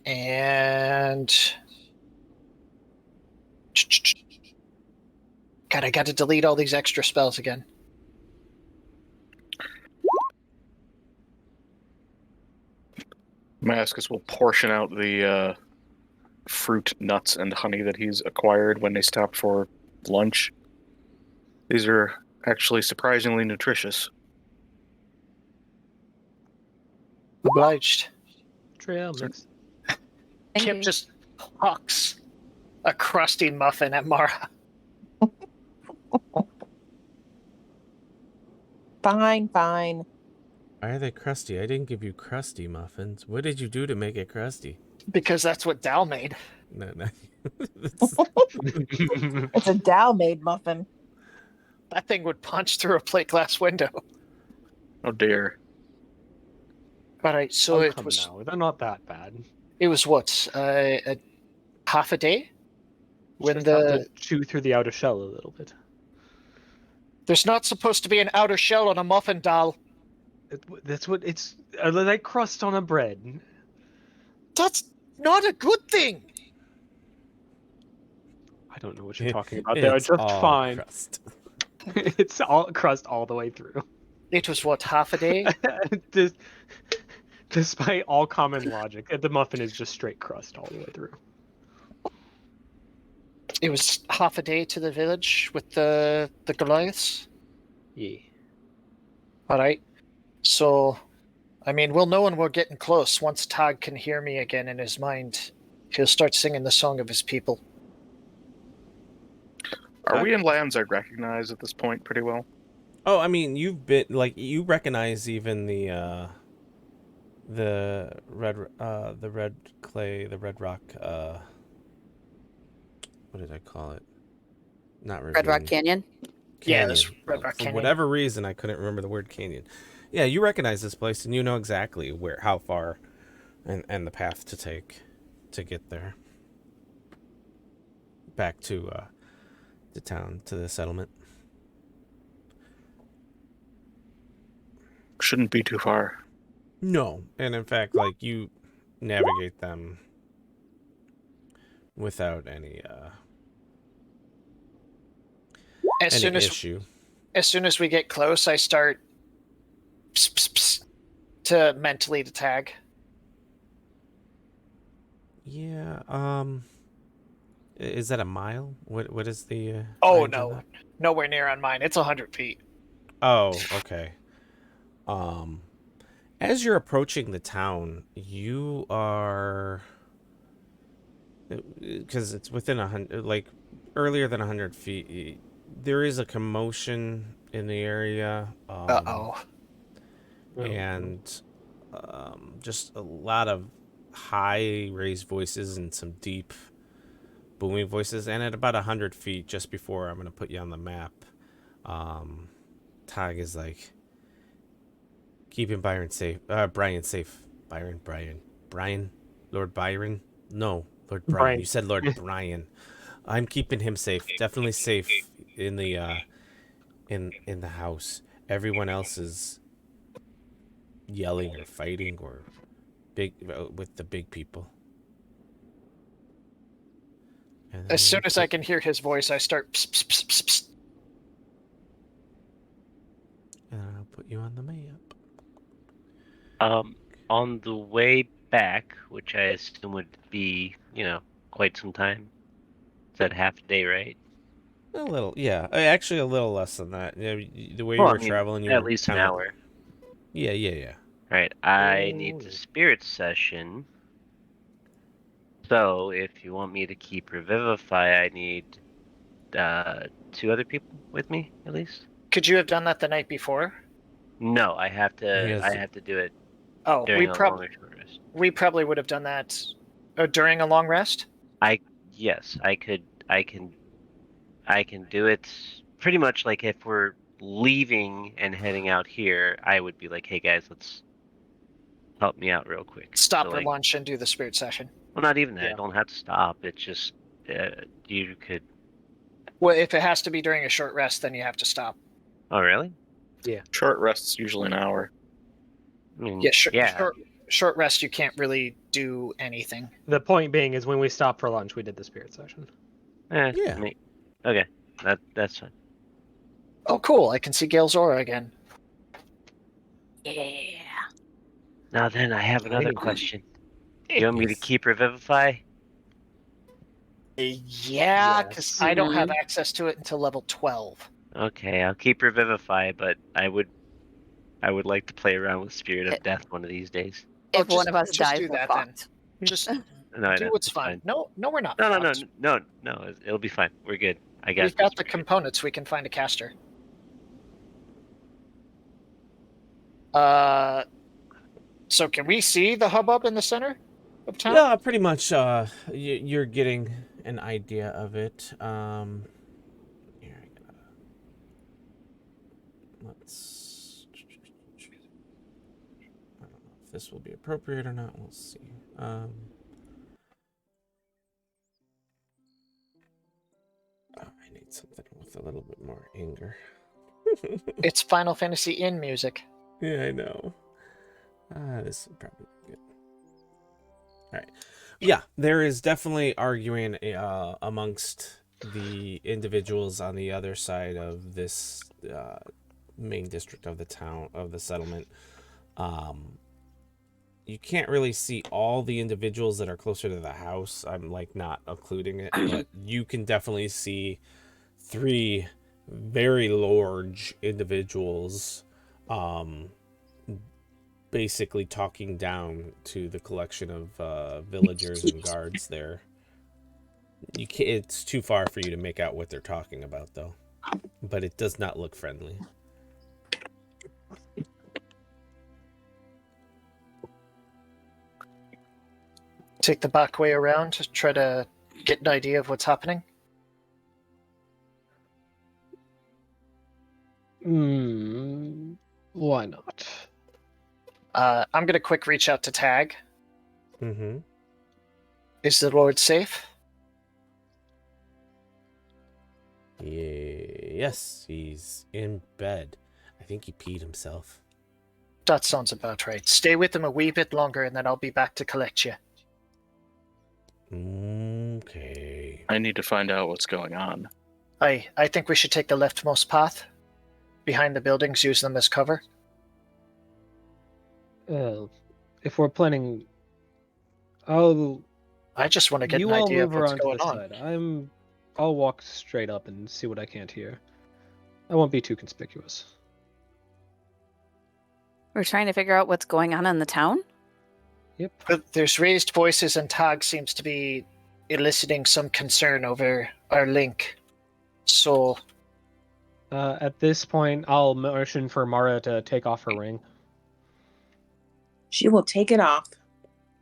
Speaker 2: and... God, I got to delete all these extra spells again.
Speaker 3: Damascus will portion out the fruit, nuts, and honey that he's acquired when they stop for lunch. These are actually surprisingly nutritious.
Speaker 2: Obliged.
Speaker 5: Trail mix.
Speaker 2: Kip just hucks a crusty muffin at Mara.
Speaker 7: Fine, fine.
Speaker 1: Why are they crusty? I didn't give you crusty muffins. What did you do to make it crusty?
Speaker 2: Because that's what Dal made.
Speaker 1: No.
Speaker 7: It's a Dow made muffin.
Speaker 2: That thing would punch through a plate glass window.
Speaker 3: Oh dear.
Speaker 2: All right, so
Speaker 5: Oh,
Speaker 2: it
Speaker 5: come
Speaker 2: was.
Speaker 5: now. They're not that bad.
Speaker 2: It was what? A half a day? When
Speaker 5: Just have
Speaker 2: the
Speaker 5: to chew through the outer shell a little bit.
Speaker 2: there's not supposed to be an outer shell on a muffin doll.
Speaker 5: That's what it's like crust on a bread.
Speaker 2: That's not a good thing.
Speaker 5: I don't know what you're talking about. They're
Speaker 1: It's
Speaker 5: just
Speaker 1: all
Speaker 5: fine.
Speaker 1: crust.
Speaker 5: It's all crust all the way through.
Speaker 2: It was what, half a day?
Speaker 5: Despite all common logic, the muffin is just straight crust all the way through.
Speaker 2: It was half a day to the village with the Goliaths.
Speaker 5: Yeah.
Speaker 2: All right. So, I mean, we'll know when we're getting close. Once Tag can hear me again in his mind, he'll start singing the song of his people.
Speaker 3: Are we in lands I recognize at this point pretty well?
Speaker 1: Oh, I mean, you've been like you recognize even the red clay, the red rock. What did I call it? Not
Speaker 4: Red Rock
Speaker 1: ravine.
Speaker 4: Canyon.
Speaker 2: Yeah,
Speaker 1: Canyon.
Speaker 2: this Red Rock
Speaker 1: For
Speaker 2: Canyon.
Speaker 1: whatever reason, I couldn't remember the word canyon. Yeah, you recognize this place, and you know exactly how far, and the path to take, to get there. Back to the town, to the settlement.
Speaker 3: Shouldn't be too far.
Speaker 1: No, and in fact, like you navigate them without any
Speaker 2: As soon as
Speaker 1: issue.
Speaker 2: as soon as we get close, I start pss, pss, pss, to mentally to Tag.
Speaker 1: Yeah. Is that a mile? What is the?
Speaker 2: Oh
Speaker 1: range on
Speaker 2: no,
Speaker 1: that?
Speaker 2: nowhere near on mine. It's 100 feet.
Speaker 1: Oh, okay. As you're approaching the town, you are, because it's within 100, like earlier than 100 feet. There is a commotion in the area.
Speaker 2: Uh-oh.
Speaker 1: And just a lot of high raised voices and some deep booming voices. And at about 100 feet, just before I'm going to put you on the map, Tag is like, keeping Byron safe. Brian safe. Brian? Lord Byron? No, Lord Brian.
Speaker 5: Brian.
Speaker 1: You said Lord Brian. I'm keeping him safe. Definitely safe in the in the house. Everyone else is yelling or fighting or big with the big people. And
Speaker 2: As soon
Speaker 1: then
Speaker 2: as I can hear his voice, I start pss, pss, pss, pss, pss.
Speaker 1: and I'll put you on the map.
Speaker 6: On the way back, which I assume would be, quite some time. Is that half a day, right?
Speaker 1: A little, yeah. Actually, a little less than that. Yeah, the way you
Speaker 6: Well,
Speaker 1: were traveling, you
Speaker 6: at
Speaker 1: were
Speaker 6: least an
Speaker 1: kind of.
Speaker 6: hour.
Speaker 1: Yeah.
Speaker 6: Right. I
Speaker 5: Oh,
Speaker 6: need the
Speaker 5: yeah.
Speaker 6: spirit session. So if you want me to keep Revivify, I need 2 other people with me at least.
Speaker 2: Could you have done that the night before?
Speaker 6: No, I have
Speaker 1: He
Speaker 6: to.
Speaker 1: has
Speaker 6: I
Speaker 1: to-
Speaker 6: have to do it
Speaker 2: Oh,
Speaker 6: during a longer short rest.
Speaker 2: we probably would have done that during a long rest.
Speaker 6: Yes, I could. I can do it pretty much like if we're leaving and heading out here, I would be like, hey guys, let's help me out real quick.
Speaker 2: Stop
Speaker 6: So,
Speaker 2: for
Speaker 6: like,
Speaker 2: lunch and do the spirit session.
Speaker 6: well, not even that.
Speaker 5: Yeah.
Speaker 6: I don't have to stop. It's just you could.
Speaker 2: Well, if it has to be during a short rest, then you have to stop.
Speaker 6: Oh, really?
Speaker 3: Short rest's usually an hour.
Speaker 6: I mean,
Speaker 2: Yeah,
Speaker 6: yeah.
Speaker 2: short rest, you can't really do anything.
Speaker 5: The point being is when we stopped for lunch, we did the spirit session.
Speaker 1: Yeah.
Speaker 6: Okay, that's fine.
Speaker 2: Oh, cool. I can see Gale's aura again.
Speaker 4: Yeah.
Speaker 6: Now then, I have another
Speaker 5: Tiny.
Speaker 6: question. You want me to
Speaker 1: Yes.
Speaker 6: keep Revivify?
Speaker 2: Yeah, because
Speaker 5: Yes.
Speaker 2: I don't have access to it until level 12.
Speaker 6: Okay, I'll keep Revivify, but I would like to play around with Spirit of Death one of these days.
Speaker 4: If
Speaker 2: Oh,
Speaker 4: one of us
Speaker 2: just
Speaker 4: dies,
Speaker 2: do
Speaker 4: we're
Speaker 2: that then.
Speaker 4: fucked.
Speaker 2: Just
Speaker 6: No, I
Speaker 2: do
Speaker 6: know,
Speaker 2: what's
Speaker 6: it's
Speaker 2: fun.
Speaker 6: fine.
Speaker 2: No, we're not.
Speaker 6: No,
Speaker 2: fucked.
Speaker 6: it'll be fine. We're good. I got
Speaker 2: We've got
Speaker 6: this,
Speaker 2: the
Speaker 6: we're good.
Speaker 2: components. We can find a caster. So can we see the hubbub in the center of town?
Speaker 1: Yeah, pretty much. You're getting an idea of it. Here, let's. I don't know if this will be appropriate or not. We'll see. I need something with a little bit more anger.
Speaker 2: It's Final Fantasy in music.
Speaker 1: Yeah, I know. This will probably be good. All right. Yeah, there is definitely arguing amongst the individuals on the other side of this main district of the town, of the settlement. You can't really see all the individuals that are closer to the house. I'm like not including it, but you can definitely see 3 very large individuals basically talking down to the collection of villagers and guards there. It's too far for you to make out what they're talking about, though. But it does not look friendly.
Speaker 2: Take the back way around to try to get an idea of what's happening.
Speaker 5: Why not?
Speaker 2: I'm going to quick reach out to Tag.
Speaker 1: Mm-hmm.
Speaker 2: Is the Lord safe?
Speaker 1: Yes, he's in bed. I think he peed himself.
Speaker 2: That sounds about right. Stay with him a wee bit longer and then I'll be back to collect you.
Speaker 1: Okay.
Speaker 3: I need to find out what's going on.
Speaker 2: I think we should take the leftmost path. Behind the buildings, use them as cover.
Speaker 5: If we're planning,
Speaker 2: I just want to get
Speaker 5: you
Speaker 2: an
Speaker 5: all
Speaker 2: idea of
Speaker 5: move
Speaker 2: what's
Speaker 5: around to
Speaker 2: going
Speaker 5: the
Speaker 2: on.
Speaker 5: side. I'll walk straight up and see what I can't hear. I won't be too conspicuous.
Speaker 4: We're trying to figure out what's going on in the town.
Speaker 5: Yep.
Speaker 2: But there's raised voices and Tag seems to be eliciting some concern over our link. So,
Speaker 5: At this point, I'll motion for Mara to take off her ring.
Speaker 7: She will take it off.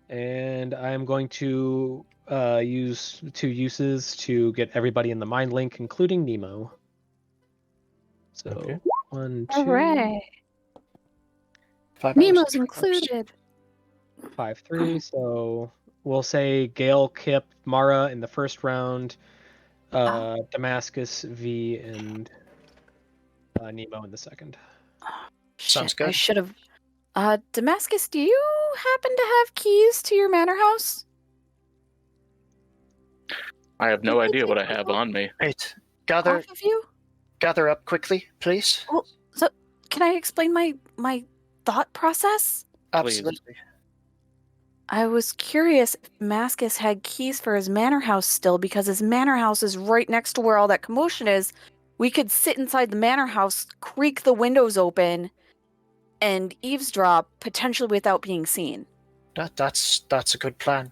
Speaker 5: And I'm going to use 2 uses to get everybody in the mind link, including Nemo. So,
Speaker 1: Okay.
Speaker 5: 1, 2,
Speaker 4: Hooray!
Speaker 2: 5
Speaker 4: Nemo's
Speaker 2: hours.
Speaker 4: included.
Speaker 5: 5, 3. So we'll say Gale, Kip, Mara in the first round, Damascus, V, and Nemo in the second.
Speaker 2: Sounds
Speaker 4: Shit, I
Speaker 2: good.
Speaker 4: should have. Damascus, do you happen to have keys to your manor house?
Speaker 3: I have no idea what I have on me.
Speaker 2: Right. Gather
Speaker 4: Off of you?
Speaker 2: up quickly, please.
Speaker 4: So, can I explain my thought process?
Speaker 2: Absolutely.
Speaker 4: I was curious if Damascus had keys for his manor house still, because his manor house is right next to where all that commotion is. We could sit inside the manor house, creak the windows open, and eavesdrop, potentially without being seen.
Speaker 2: That's a good plan.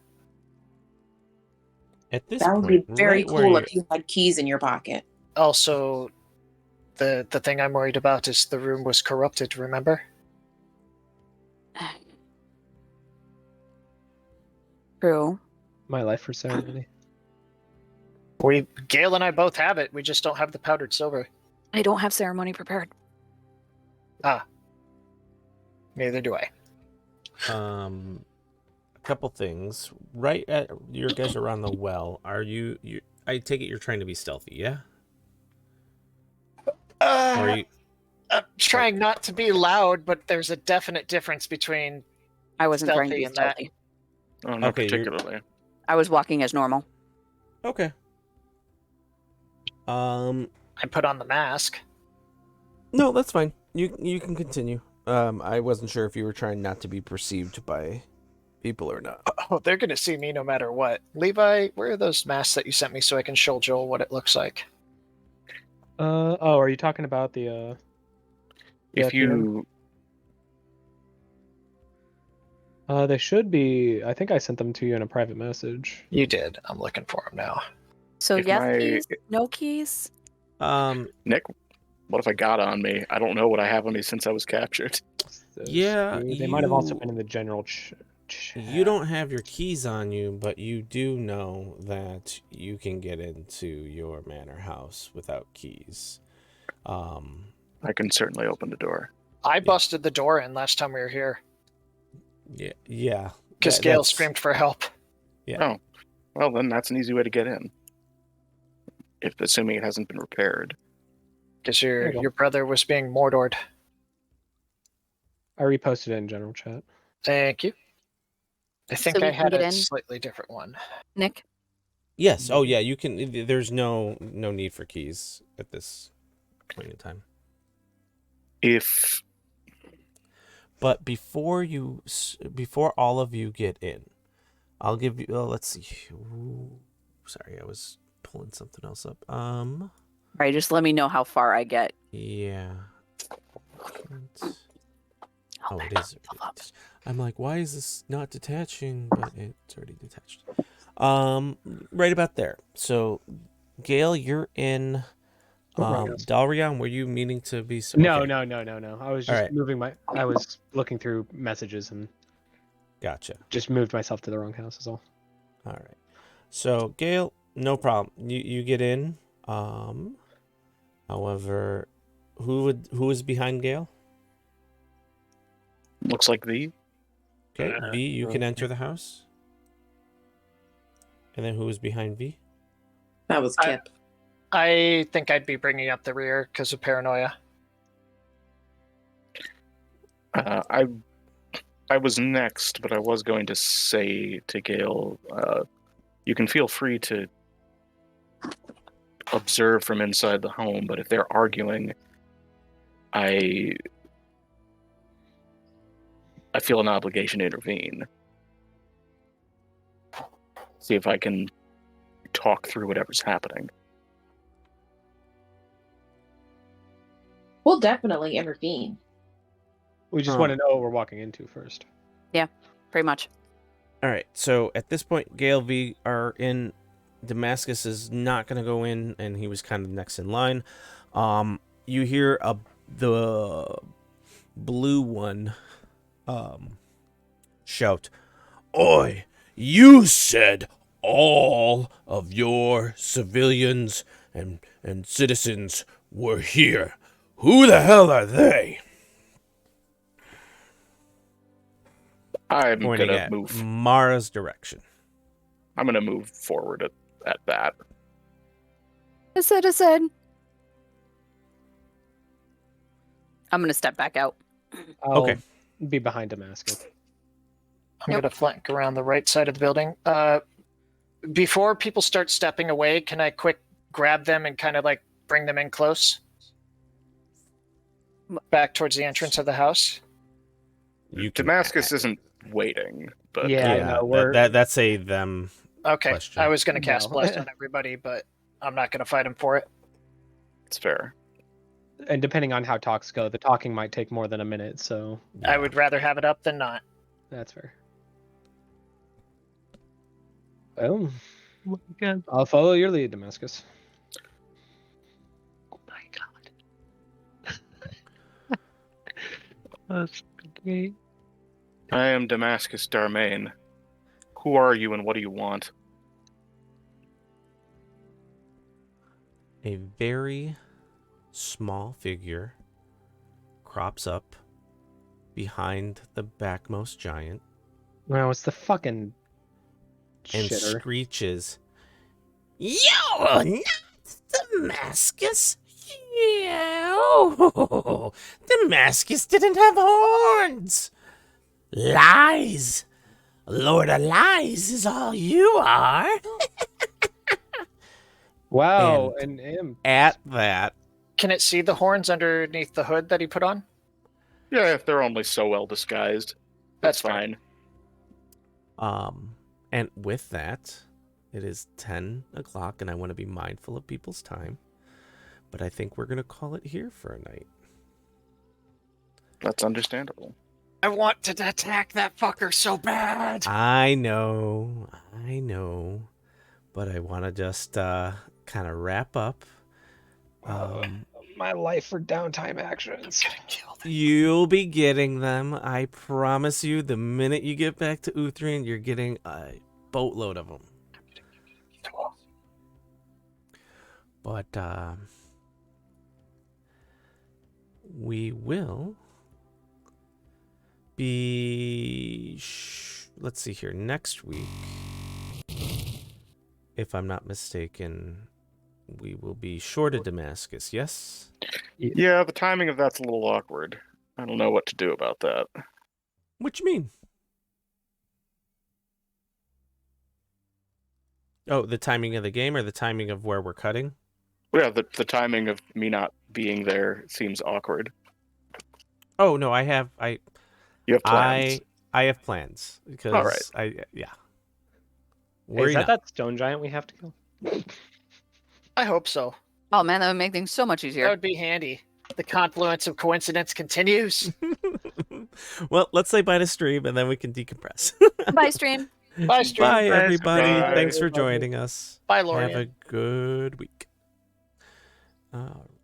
Speaker 1: At this
Speaker 7: That would
Speaker 1: point,
Speaker 7: be very
Speaker 1: right where
Speaker 7: cool
Speaker 1: you're-
Speaker 7: if you had keys in your pocket.
Speaker 2: Also, the thing I'm worried about is the room was corrupted, remember?
Speaker 4: True.
Speaker 5: My life for ceremony.
Speaker 2: Gale and I both have it. We just don't have the powdered silver.
Speaker 4: I don't have ceremony prepared.
Speaker 2: Neither do I.
Speaker 1: a couple things. Right at your guys around the well. Are you? I take it you're trying to be stealthy, yeah? Or are you?
Speaker 2: I'm trying not to be loud, but there's a definite difference between
Speaker 4: I wasn't trying to
Speaker 2: stealthy
Speaker 4: be
Speaker 2: and that.
Speaker 4: stealthy.
Speaker 3: Oh, not
Speaker 1: Okay, you're-
Speaker 3: particularly.
Speaker 4: I was walking as normal.
Speaker 1: Okay.
Speaker 2: I put on the mask.
Speaker 1: No, that's fine. You can continue. I wasn't sure if you were trying not to be perceived by people or not.
Speaker 2: Oh, they're gonna see me no matter what. Levi, where are those masks that you sent me so I can show Joel what it looks like?
Speaker 5: Are you talking about the
Speaker 3: If you
Speaker 5: they should be. I think I sent them to you in a private message.
Speaker 2: You did. I'm looking for them now.
Speaker 4: So
Speaker 3: If
Speaker 4: yes
Speaker 3: my-
Speaker 4: keys, no keys.
Speaker 3: Nick, what if I got on me? I don't know what I have on me since I was captured.
Speaker 1: Yeah,
Speaker 5: They might have also
Speaker 1: you-
Speaker 5: been in the general chat.
Speaker 1: You don't have your keys on you, but you do know that you can get into your manor house without keys.
Speaker 3: I can certainly open the door.
Speaker 2: I busted the door in last time we were here
Speaker 1: Yeah.
Speaker 2: because Gale screamed for help.
Speaker 1: Yeah.
Speaker 3: Oh, well then that's an easy way to get in. If assuming it hasn't been repaired.
Speaker 2: Because
Speaker 5: There you go.
Speaker 2: your brother was being Mordored.
Speaker 5: I reposted it in general chat.
Speaker 2: Thank you. I think
Speaker 4: So we
Speaker 2: I
Speaker 4: can
Speaker 2: had
Speaker 4: get
Speaker 2: a
Speaker 4: in?
Speaker 2: slightly different one.
Speaker 4: Nick?
Speaker 1: Yes. Oh, yeah. You can. There's no need for keys at this point in time. But before all of you get in, I'll give you. Let's see. Ooh, sorry, I was pulling something else up.
Speaker 4: All right, just let me know how far I get.
Speaker 1: Yeah.
Speaker 4: I'll
Speaker 1: Oh,
Speaker 4: back
Speaker 1: it is.
Speaker 4: up.
Speaker 1: I'm like, why is this not detaching? But it's already detached. Right about there. So, Gail, you're in.
Speaker 5: Wrong house.
Speaker 1: Dalrion, were you meaning to be?
Speaker 5: No.
Speaker 1: Okay.
Speaker 5: I was
Speaker 1: All
Speaker 5: just
Speaker 1: right.
Speaker 5: moving I was looking through messages and
Speaker 1: Gotcha.
Speaker 5: just moved myself to the wrong house. Is all.
Speaker 1: All right. So, Gail, no problem. You get in. However, who is behind Gail?
Speaker 3: Looks like V.
Speaker 1: Okay, V, you can enter the house. And then who is behind V?
Speaker 7: That was Kip.
Speaker 2: I think I'd be bringing up the rear because of paranoia.
Speaker 3: I was next, but I was going to say to Gale, you can feel free to observe from inside the home, but if they're arguing, I feel an obligation to intervene. See if I can talk through whatever's happening.
Speaker 7: We'll definitely intervene.
Speaker 5: We just want to know what we're walking into first.
Speaker 4: Pretty much.
Speaker 1: All right. So at this point, Gale V are in. Damascus is not going to go in, and he was kind of next in line. You hear the blue one shout, "Oi! You said all of your civilians and citizens were here. Who the hell are they?"
Speaker 3: I'm
Speaker 1: Pointing
Speaker 3: gonna
Speaker 1: at
Speaker 3: move.
Speaker 1: Mara's direction.
Speaker 3: I'm gonna move forward at that.
Speaker 4: I said. I'm going to step back out.
Speaker 5: I'll
Speaker 1: Okay.
Speaker 5: be behind Damascus.
Speaker 2: I'm going to flank around the right side of the building. Before people start stepping away, can I quick grab them and kind of like bring them in close? Back towards the entrance of the house?
Speaker 3: Damascus isn't waiting, but
Speaker 5: Yeah, no,
Speaker 1: that's a them.
Speaker 2: Okay,
Speaker 1: question.
Speaker 2: I was going to cast
Speaker 5: No.
Speaker 2: Bless on everybody, but I'm not going to fight him for it.
Speaker 3: it's fair.
Speaker 5: And depending on how talks go, the talking might take more than a minute, so
Speaker 2: I would rather have it up than not.
Speaker 5: that's fair. Well, I'll follow your lead, Damascus.
Speaker 6: Oh my god. That's great.
Speaker 3: I am Damascus Darmain. Who are you and what do you want?
Speaker 1: A very small figure crops up behind the backmost giant
Speaker 5: Well, it's the fucking
Speaker 1: and
Speaker 5: shitter.
Speaker 1: screeches, "You're not Damascus! You! Damascus didn't have horns! Lies! Lord of Lies is all you are!"
Speaker 5: Wow, an imp.
Speaker 1: At that,
Speaker 2: Can it see the horns underneath the hood that he put on?
Speaker 3: Yeah, if they're only so well disguised, that's
Speaker 2: fair.
Speaker 3: fine.
Speaker 1: And with that, it is 10 o'clock, and I want to be mindful of people's time. But I think we're going to call it here for a night.
Speaker 3: That's understandable.
Speaker 2: I want to attack that fucker so bad.
Speaker 1: I know. But I want to just kind of wrap up.
Speaker 5: My life for downtime actions.
Speaker 1: You'll be getting them. I promise you, the minute you get back to Uthrian, you're getting a boatload of them. But we will be. Let's see here. Next week, if I'm not mistaken, we will be short of Damascus. Yes.
Speaker 3: Yeah, the timing of that's a little awkward. I don't know what to do about that.
Speaker 1: What you mean? Oh, the timing of the game or the timing of where we're cutting?
Speaker 3: Yeah, the timing of me not being there seems awkward.
Speaker 1: Oh no, I
Speaker 3: You have plans.
Speaker 1: I have plans because
Speaker 3: All right.
Speaker 1: yeah.
Speaker 5: Hey,
Speaker 1: Worry
Speaker 5: is that
Speaker 1: not.
Speaker 5: that stone giant we have to kill?
Speaker 2: I hope so.
Speaker 4: Oh man, that would make things so much
Speaker 2: That
Speaker 4: easier.
Speaker 2: would be handy. The confluence of coincidence continues.
Speaker 1: Well, let's say bye to stream and then we can decompress.
Speaker 4: Bye, stream.
Speaker 2: Bye, stream.
Speaker 1: Bye,
Speaker 3: Bye,
Speaker 1: everybody.
Speaker 3: everybody.
Speaker 1: Thanks for
Speaker 5: Everybody.
Speaker 1: joining us.
Speaker 2: Bye,
Speaker 1: Have
Speaker 2: Lorian.
Speaker 1: a good week. All right.